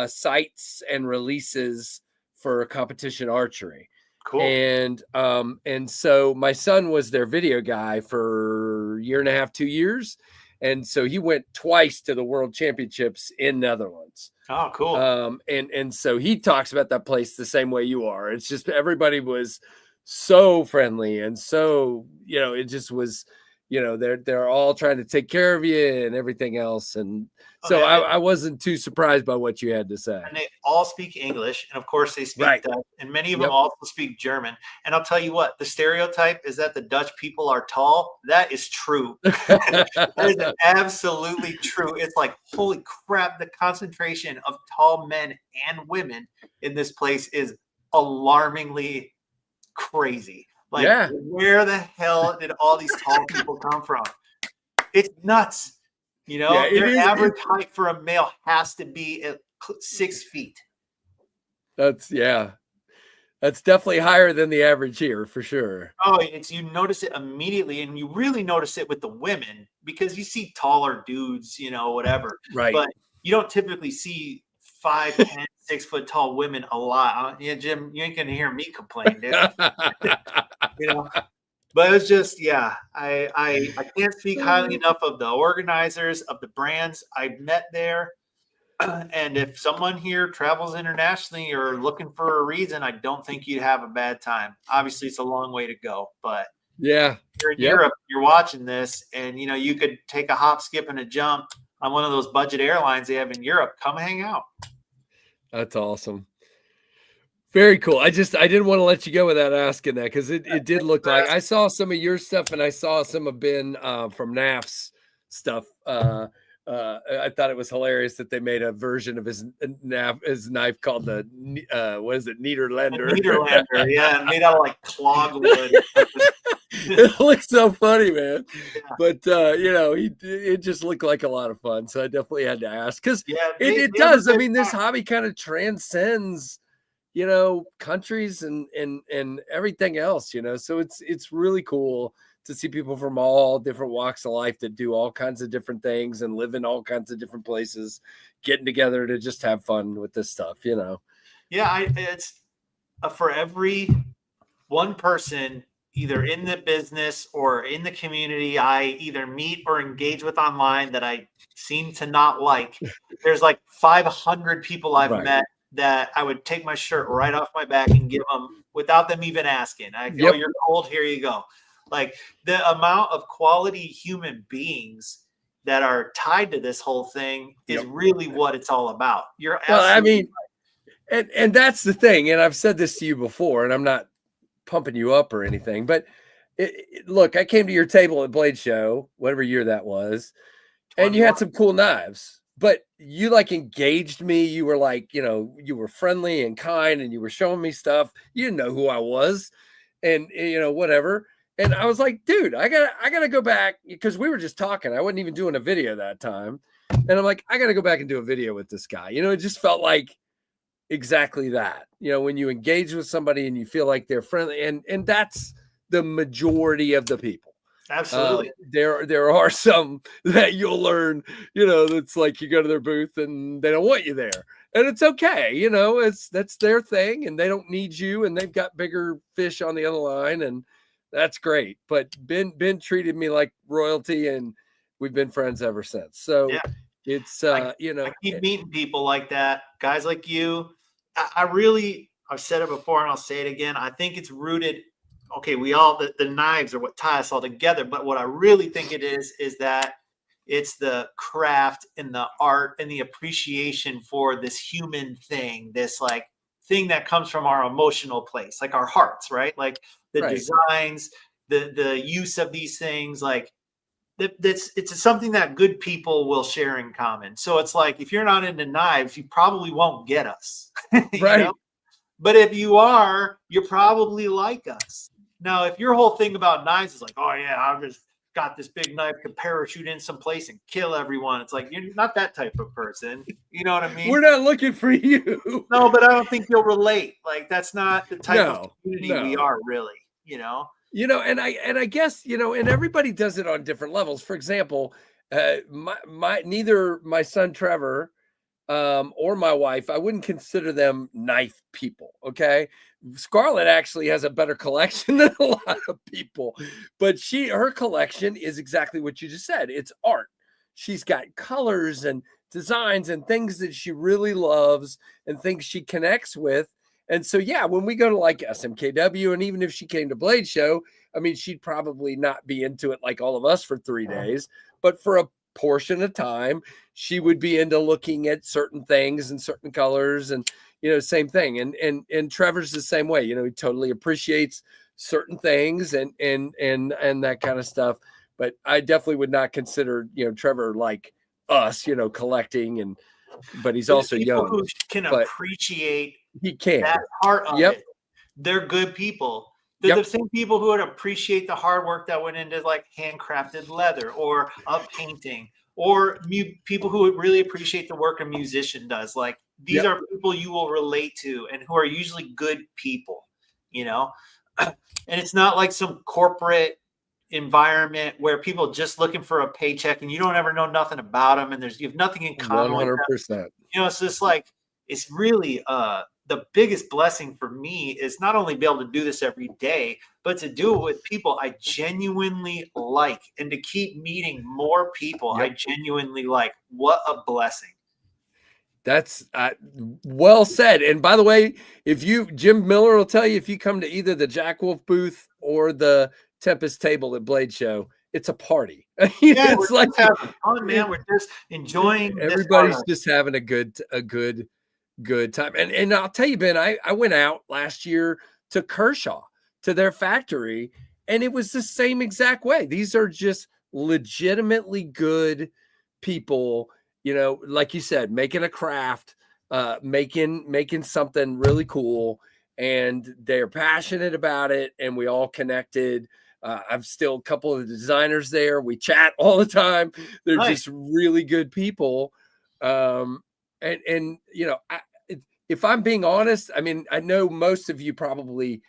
sights and releases for competition archery. Cool. And so my son was their video guy for a year and a half, 2 years. And so he went twice to the World Championships in Netherlands. Oh, cool. And so he talks about that place the same way you are. It's just everybody was so friendly, and so, it just was, they're all trying to take care of you and everything else. And so I wasn't too surprised by what you had to say. And they all speak English, and of course they speak Right. Dutch, and many of them also speak German. And I'll tell you what, the stereotype is that the Dutch people are tall. That is true. That is absolutely true. It's like, holy crap, the concentration of tall men and women in this place is alarmingly crazy. Like, where the hell did all these tall people come from? It's nuts. Their average height for a male has to be at 6 feet. That's definitely higher than the average here, for sure. Oh, you notice it immediately, and you really notice it with the women, because you see taller dudes, whatever. Right. But you don't typically see 5, 10, 6 foot tall women a lot. Yeah, Jim, you ain't gonna hear me complain, dude. But it's just, I can't speak highly enough of the organizers, of the brands I've met there. And if someone here travels internationally or looking for a reason, I don't think you'd have a bad time. Obviously, it's a long way to go, but if you're in Europe, you're watching this, and you could take a hop, skip, and a jump on one of those budget airlines they have in Europe. Come hang out. That's awesome. Very cool. I didn't want to let you go without asking that, because it did look like, I saw some of your stuff and I saw some of Ben from NAF's stuff. I thought it was hilarious that they made a version of his knife called the Niederlander. Niederlander, yeah, made out of like clogwood. It looks so funny, man. Yeah. But it just looked like a lot of fun, so I definitely had to ask, because it does. I mean, this hobby kind of transcends countries and everything else, so it's really cool to see people from all different walks of life that do all kinds of different things and live in all kinds of different places, getting together to just have fun with this stuff. It's for every one person either in the business or in the community I either meet or engage with online that I seem to not like, there's like 500 people I've met that I would take my shirt right off my back and give them without them even asking. Oh, you're cold, here you go. Like, the amount of quality human beings that are tied to this whole thing is really what it's all about. You're absolutely right. And that's the thing. And I've said this to you before, and I'm not pumping you up or anything, but look, I came to your table at Blade Show, whatever year that was, 21. And you had some cool knives. But you engaged me. You were you were friendly and kind, and you were showing me stuff. You didn't know who I was, and whatever. And I was like, dude, I gotta go back, because we were just talking. I wasn't even doing a video that time, and I'm like, I gotta go back and do a video with this guy. It just felt like exactly that. When you engage with somebody and you feel like they're friendly, and that's the majority of the people. Absolutely. There are some that you'll learn, that's like you go to their booth and they don't want you there, and it's okay. That's their thing, and they don't need you, and they've got bigger fish on the other line, and that's great. But Ben treated me like royalty, and we've been friends ever since. So it's I keep meeting people like that, guys like you. I've said it before and I'll say it again. I think it's rooted okay, the knives are what tie us all together. But what I really think it is that it's the craft and the art and the appreciation for this human thing, this like thing that comes from our emotional place, like our hearts, right? Like the Right. designs, the use of these things, like it's something that good people will share in common. So it's like, if you're not into knives, you probably won't get us, you Right. know? But if you are, you're probably like us. Now, if your whole thing about knives is like, oh yeah, I've just got this big knife, can parachute in someplace and kill everyone. It's like, you're not that type of person. You know what I mean? We're not looking for you. No, but I don't think you'll relate. Like, that's not the type of community we No. are, really, you know? And I guess, and everybody does it on different levels. For example, neither my son Trevor or my wife, I wouldn't consider them knife people. Okay. Scarlett actually has a better collection than a lot of people, but her collection is exactly what you just said. It's art. She's got colors and designs and things that she really loves and things she connects with. And so, yeah, when we go to like SMKW, and even if she came to Blade Show, I mean, she'd probably not be into it like all of us for 3 days, but for a portion of time, she would be into looking at certain things and certain colors, and same thing. And Trevor's the same way. He totally appreciates certain things and that kind of stuff. But I definitely would not consider Trevor like us, collecting, but he's also young. Who can appreciate he can that part of it. They're good people. They're the same people who would appreciate the hard work that went into like handcrafted leather or a painting, or people who would really appreciate the work a musician does. Like, these are people you will relate to and who are usually good people, and it's not like some corporate environment where people just looking for a paycheck and you don't ever know nothing about them, and you have nothing in common 100%. with them. It's just like, it's really the biggest blessing for me is not only be able to do this every day, but to do it with people I genuinely like, and to keep meeting more people I genuinely like. What a blessing. That's well said. And by the way, Jim Miller will tell you, if you come to either the Jack Wolf booth or the Tempest table at Blade Show, it's a party. It's like having fun, man. We're just enjoying. Everybody's just having a good time. And I'll tell you, Ben, I went out last year to Kershaw, to their factory, and it was the same exact way. These are just legitimately good people, like you said, making a craft, making something really cool, and they're passionate about it, and we all connected. I've still a couple of the designers there. We chat all the time. They're just really good people. If I'm being honest, I mean, I know most of you probably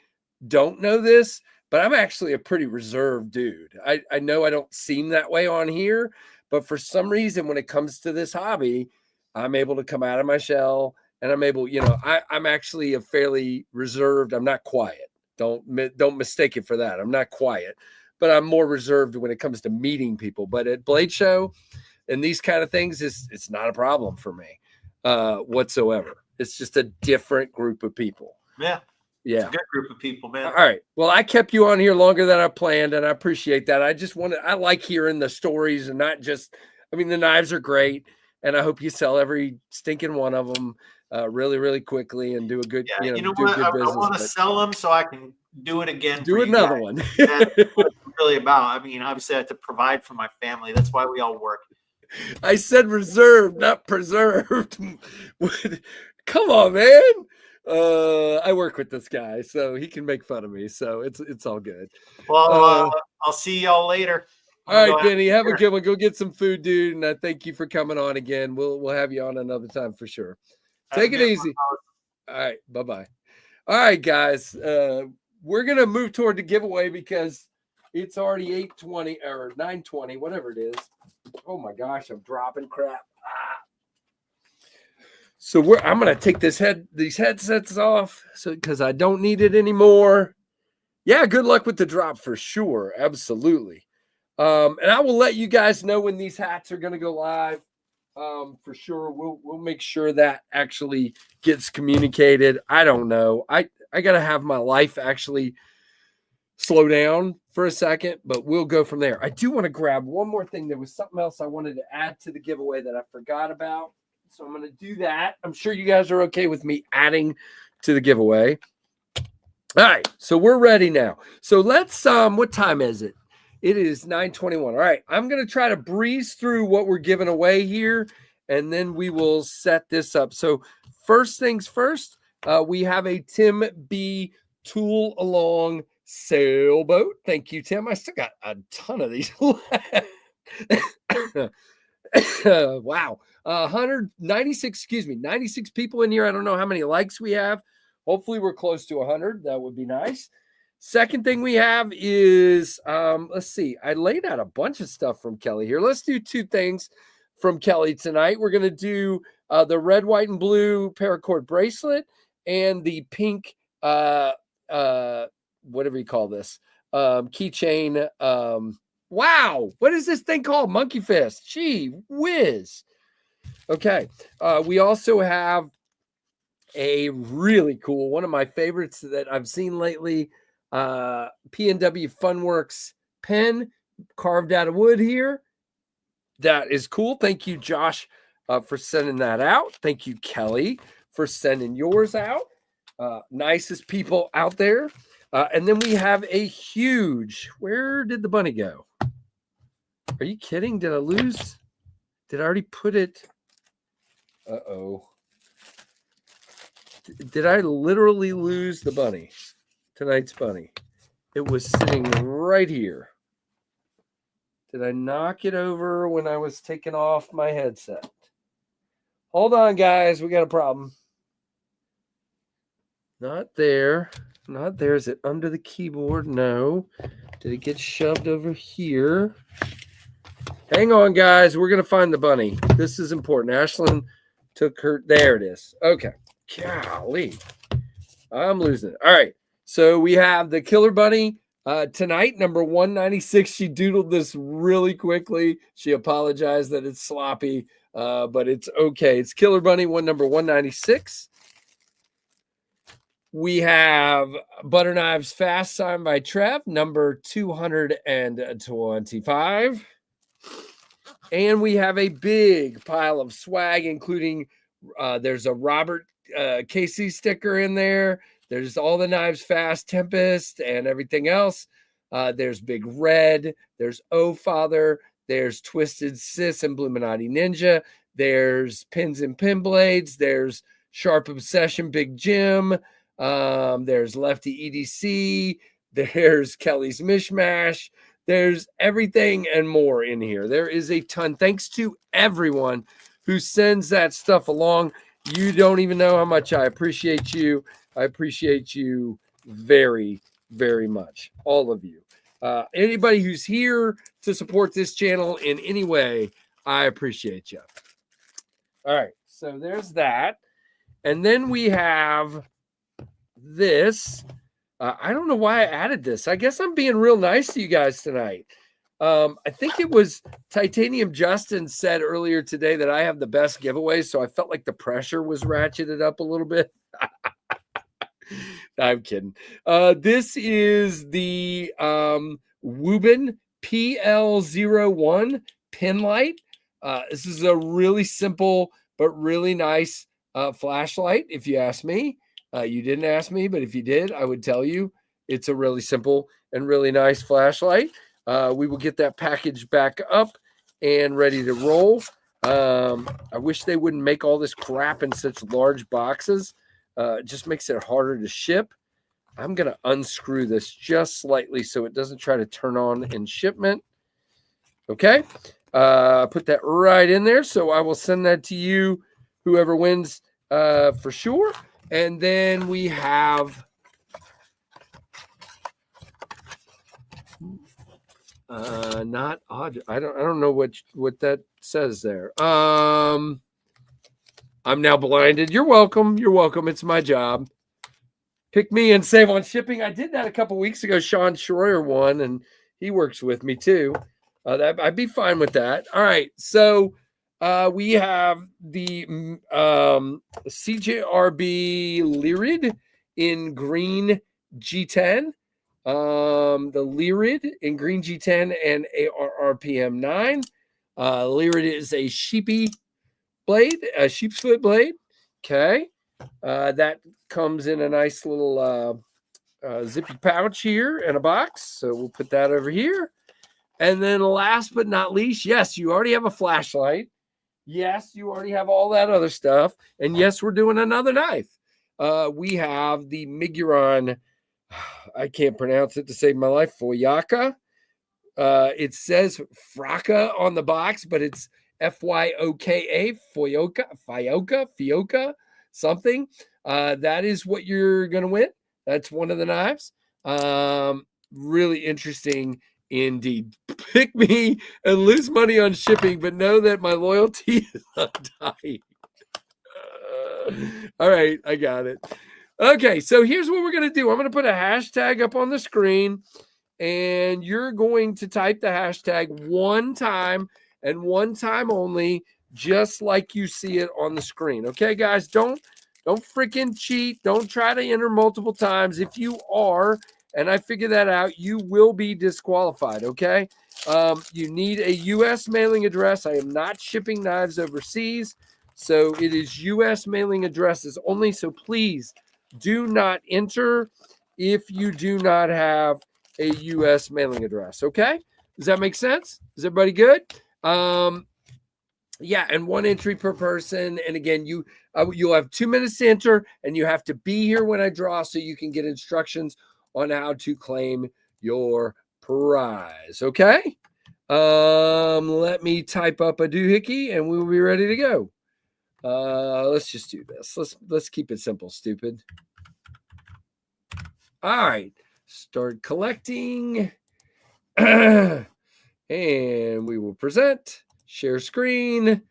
don't know this, but I'm actually a pretty reserved dude. I know I don't seem that way on here, but for some reason, when it comes to this hobby, I'm able to come out of my shell, and I'm able, I'm actually a fairly reserved. I'm not quiet. Don't mistake it for that. I'm not quiet, but I'm more reserved when it comes to meeting people. But at Blade Show and these kind of things, it's not a problem for me whatsoever. It's just a different group of people. Yeah. It's a good group of people, man. All right. Well, I kept you on here longer than I planned, and I appreciate that. I like hearing the stories, and not just, the knives are great, and I hope you sell every stinking one of them really, really quickly and do a good, do good business. I want to sell them so I can do it again. Do another one. That's what it's really about. Obviously I have to provide for my family. That's why we all work. I said reserved, not preserved. Come on, man. I work with this guy, so he can make fun of me. So it's all good. Well, I'll see y'all later. All right, Benny, have a good one. Go get some food, dude. And I thank you for coming on again. We'll have you on another time for sure. Take it easy. All right, bye-bye. All right, guys. We're gonna move toward the giveaway because it's already 8:20 or 9:20, whatever it is. Oh my gosh, I'm dropping crap. So I'm gonna take these headsets off, because I don't need it anymore. Yeah, good luck with the drop for sure, absolutely. And I will let you guys know when these hats are gonna go live. For sure, we'll make sure that actually gets communicated. I don't know. I gotta have my life actually slow down for a second, but we'll go from there. I do want to grab one more thing. There was something else I wanted to add to the giveaway that I forgot about. So I'm going to do that. I'm sure you guys are okay with me adding to the giveaway. All right, so we're ready now. So let's, what time is it? It is 9:21. All right, I'm going to try to breeze through what we're giving away here, and then we will set this up. So first things first, we have a Tim B. Tool Along sailboat. Thank you, Tim. I still got a ton of these left. Wow. 196, 96 people in here. I don't know how many likes we have. Hopefully we're close to 100. That would be nice. Second thing we have is, let's see. I laid out a bunch of stuff from Kelly here. Let's do two things from Kelly tonight. We're going to do the red, white, and blue paracord bracelet and the pink, whatever you call this, keychain. Wow. What is this thing called? Monkey fist. Gee whiz. Okay. We also have a really cool, one of my favorites that I've seen lately, P&W Funworks pen carved out of wood here. That is cool. Thank you, Josh, for sending that out. Thank you, Kelly, for sending yours out. Nicest people out there. And then we have a huge, where did the bunny go? Are you kidding? Did I lose? Did I already put it? Uh-oh. Did I literally lose the bunny? Tonight's bunny. It was sitting right here. Did I knock it over when I was taking off my headset? Hold on, guys. We got a problem. Not there. Not there. Is it under the keyboard? No. Did it get shoved over here? Hang on, guys. We're going to find the bunny. This is important. Ashlyn took her. There it is. Okay. Golly. I'm losing it. All right. So we have the Killer Bunny tonight, number 196. She doodled this really quickly. She apologized that it's sloppy, but it's okay. It's Killer Bunny, number 196. We have Butter Knives Fast, signed by Trev, number 225. And we have a big pile of swag, including there's a Robert Casey sticker in there. There's all the Knives Fast Tempest and everything else. There's Big Red. There's Oh Father. There's Twisted Sis and Bluminati Ninja. There's Pins and Pin Blades. There's Sharp Obsession Big Jim. There's Lefty EDC. There's Kelly's Mishmash. There's everything and more in here. There is a ton. Thanks to everyone who sends that stuff along. You don't even know how much I appreciate you. I appreciate you very, very much. All of you. Anybody who's here to support this channel in any way, I appreciate you. All right. So there's that. And then we have this. I don't know why I added this. I guess I'm being real nice to you guys tonight. I think it was Titanium Justin said earlier today that I have the best giveaway, so I felt like the pressure was ratcheted up a little bit. I'm kidding. This is the Woobin PL01 pin light. This is a really simple but really nice flashlight, if you ask me. You didn't ask me, but if you did, I would tell you it's a really simple and really nice flashlight. We will get that package back up and ready to roll. I wish they wouldn't make all this crap in such large boxes. It just makes it harder to ship. I'm going to unscrew this just slightly so it doesn't try to turn on in shipment. Okay. Put that right in there. So I will send that to you, whoever wins for sure. And then we have not odd. I don't know what that says there. I'm now blinded. You're welcome. You're welcome. It's my job. Pick me and save on shipping. I did that a couple weeks ago. Sean Schroyer won, and he works with me too. I'd be fine with that. All right. So we have the CJRB Lyrid in green G10. The Lyrid in green G10 and ARRPM 9. Lyrid is a sheepy blade, a sheep's foot blade. Okay. That comes in a nice little zippy pouch here in a box. So we'll put that over here. And then last but not least, yes, you already have a flashlight. Yes, you already have all that other stuff. And yes, we're doing another knife. We have the Miguron, I can't pronounce it to save my life, Foyaka. It says Fraka on the box, but it's Fyoka, Fioka, something. That is what you're going to win. That's one of the knives. Really interesting indeed. Pick me and lose money on shipping, but know that my loyalty is undying. All right, I got it. Okay, so here's what we're going to do. I'm going to put a hashtag up on the screen, and you're going to type the hashtag one time and one time only, just like you see it on the screen. Okay, guys, don't freaking cheat. Don't try to enter multiple times. If you are, and I figure that out, you will be disqualified, okay? You need a U.S. mailing address. I am not shipping knives overseas, so it is U.S. mailing addresses only, so please do not enter if you do not have a U.S. mailing address, okay? Does that make sense? Is everybody good? Yeah, and one entry per person. And again, you'll have 2 minutes to enter, and you have to be here when I draw so you can get instructions on how to claim your prize, okay? Let me type up a doohickey, and we will be ready to go. Let's just do this. Let's keep it simple, stupid. All right, start collecting. And we will present, share screen.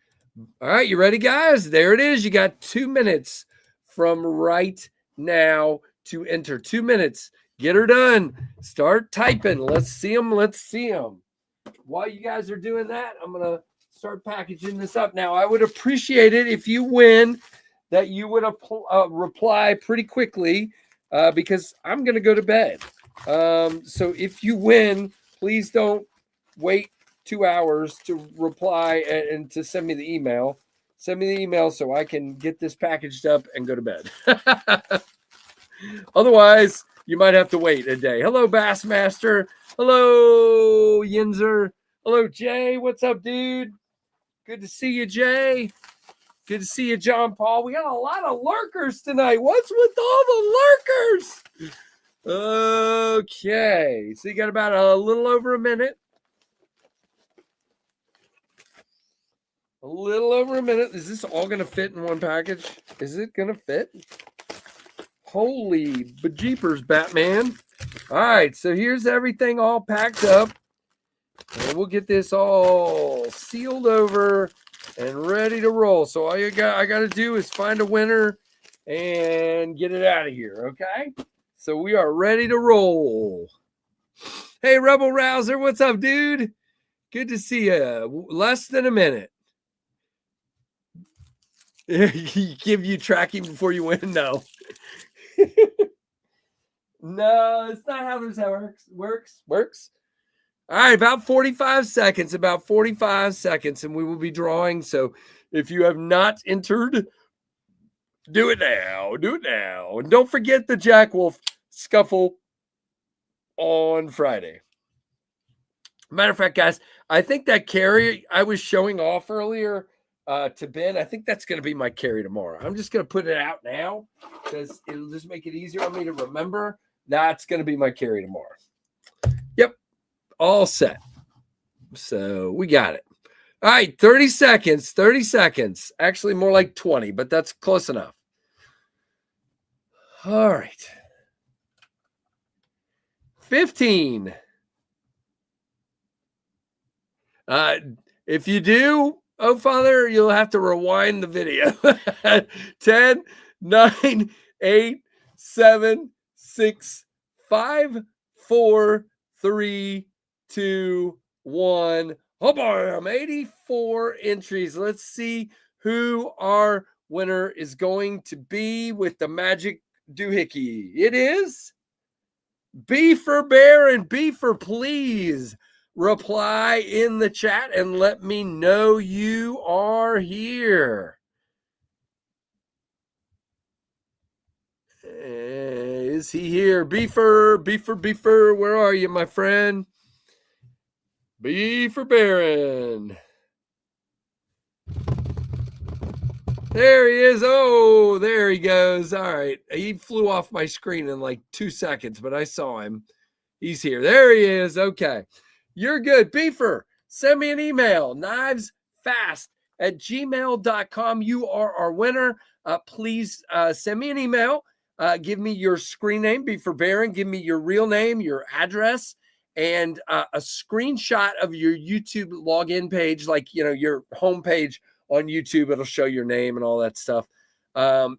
All right, you ready, guys? There it is. You got 2 minutes from right now to enter. 2 minutes. Get her done. Start typing. Let's see them. Let's see them. While you guys are doing that, I'm going to start packaging this up. Now, I would appreciate it if you win that you would reply pretty quickly because I'm going to go to bed. So if you win, please don't wait 2 hours to reply and to send me the email. Send me the email so I can get this packaged up and go to bed. Otherwise, you might have to wait a day. Hello, Bassmaster. Hello, Yinzer. Hello, Jay. What's up, dude? Good to see you, Jay. Good to see you, John Paul. We got a lot of lurkers tonight. What's with all the lurkers? Okay. So you got about a little over a minute. A little over a minute. Is this all going to fit in one package? Is it going to fit? Holy bejeepers, Batman. All right, so here's everything all packed up. And we'll get this all sealed over and ready to roll. So all I got to do is find a winner and get it out of here, okay? So we are ready to roll. Hey, Rebel Rouser, what's up, dude? Good to see you. Less than a minute. Give you tracking before you win? No. No, it's not how this works. All right, about 45 seconds, and we will be drawing. So if you have not entered, do it now. And don't forget the Jack Wolf Scuffle on Friday. Matter of fact, guys, I think that carry I was showing off earlier to Ben, I think that's going to be my carry tomorrow. I'm just going to put it out now because it'll just make it easier on me to remember. That's going to be my carry tomorrow. Yep. All set. So we got it. All right. 30 seconds. Actually, more like 20, but that's close enough. All right. 15. If you do, oh, Father, you'll have to rewind the video. 10, 9, 8, 7, 6, 5, 4, 3, 2, 1. Oh, boy, 84 entries. Let's see who our winner is going to be with the magic doohickey. It is B for Baron, B for please reply in the chat and let me know you are here. Is he here? Beefer, where are you, my friend? B for Baron. There he is. Oh, there he goes. All right. He flew off my screen in like 2 seconds, but I saw him. He's here. There he is. Okay. You're good. Beefer, send me an email, knivesfast@gmail.com. You are our winner. Please send me an email. Give me your screen name, Beefer Baron. Give me your real name, your address, and a screenshot of your YouTube login page, like, your homepage on YouTube. It'll show your name and all that stuff. So,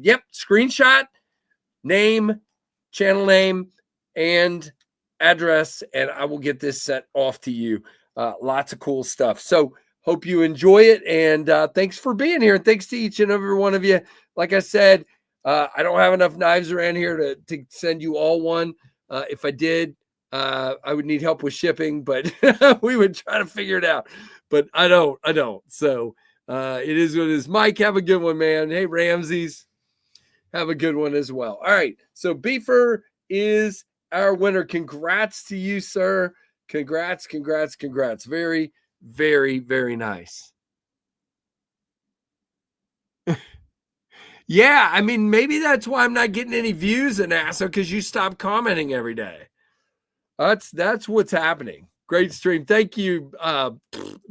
yep, screenshot, name, channel name, and address, and I will get this sent off to you. Lots of cool stuff. So, hope you enjoy it, and thanks for being here. And thanks to each and every one of you. Like I said, I don't have enough knives around here to send you all one. If I did, I would need help with shipping, but we would try to figure it out. But I don't. So it is what it is. Mike, have a good one, man. Hey, Ramses, have a good one as well. All right. So Beefer is our winner. Congrats to you, sir. Congrats. Very, very, very nice. Yeah, I mean, maybe that's why I'm not getting any views in NASA, because you stopped commenting every day. That's what's happening. Great stream. Thank you,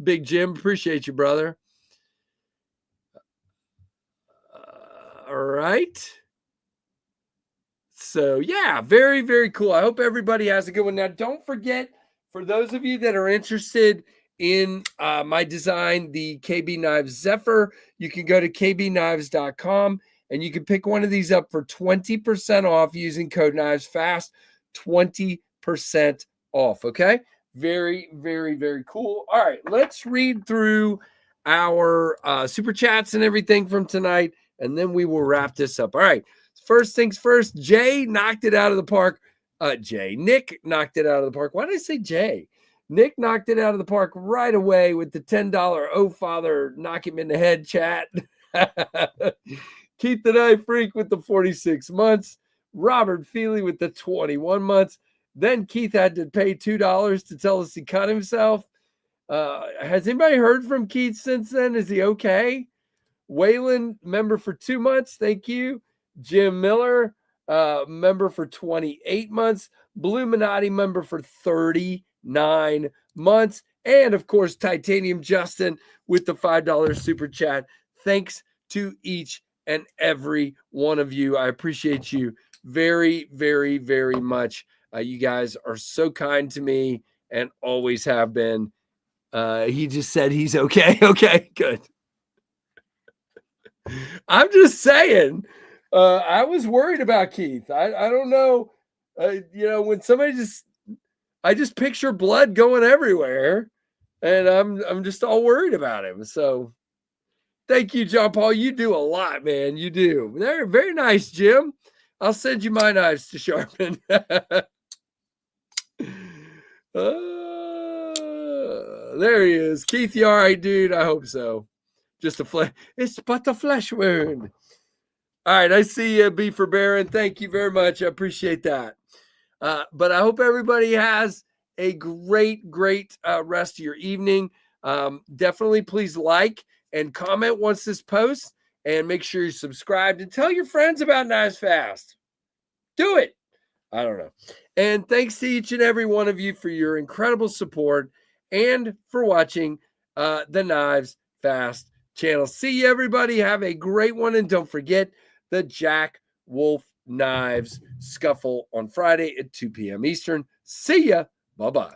Big Jim. Appreciate you, brother. All right. So, yeah, very, very cool. I hope everybody has a good one. Now, don't forget, for those of you that are interested in my design, the KB Knives Zephyr, you can go to kbknives.com and you can pick one of these up for 20% off using code KNIVESFAST. 20% off. Okay. Very, very, very cool. All right. Let's read through our super chats and everything from tonight, and then we will wrap this up. All right. First things first, Jay knocked it out of the park. Nick knocked it out of the park. Why did I say Jay? Nick knocked it out of the park right away with the $10 "Oh Father, knock him in the head" chat. Keith the Knife Freak with the 46 months. Robert Feely with the 21 months. Then Keith had to pay $2 to tell us he cut himself. Has anybody heard from Keith since then? Is he okay? Waylon, member for 2 months. Thank you. Jim Miller, member for 28 months. Bluminati, member for 39 months. And, of course, Titanium Justin with the $5 super chat. Thanks to each and every one of you. I appreciate you very, very, very much. You guys are so kind to me and always have been. He just said he's okay. Okay, good. I'm just saying. I was worried about Keith. I don't know. When somebody I just picture blood going everywhere, and I'm just all worried about him. So thank you, John Paul. You do a lot, man. You do. They're very nice, Jim. I'll send you my knives to sharpen. There he is. Keith, you all right, dude? I hope so. Just a flesh. It's but a flesh wound. All right, I see you, B for Baron. Thank you very much. I appreciate that. But I hope everybody has a great rest of your evening. Definitely please like and comment once this posts, and make sure you subscribe and tell your friends about Knives Fast. Do it. I don't know. And thanks to each and every one of you for your incredible support and for watching the Knives Fast channel. See you, everybody. Have a great one. And don't forget the Jack Wolf Knives Scuffle on Friday at 2 p.m. Eastern. See ya. Bye-bye.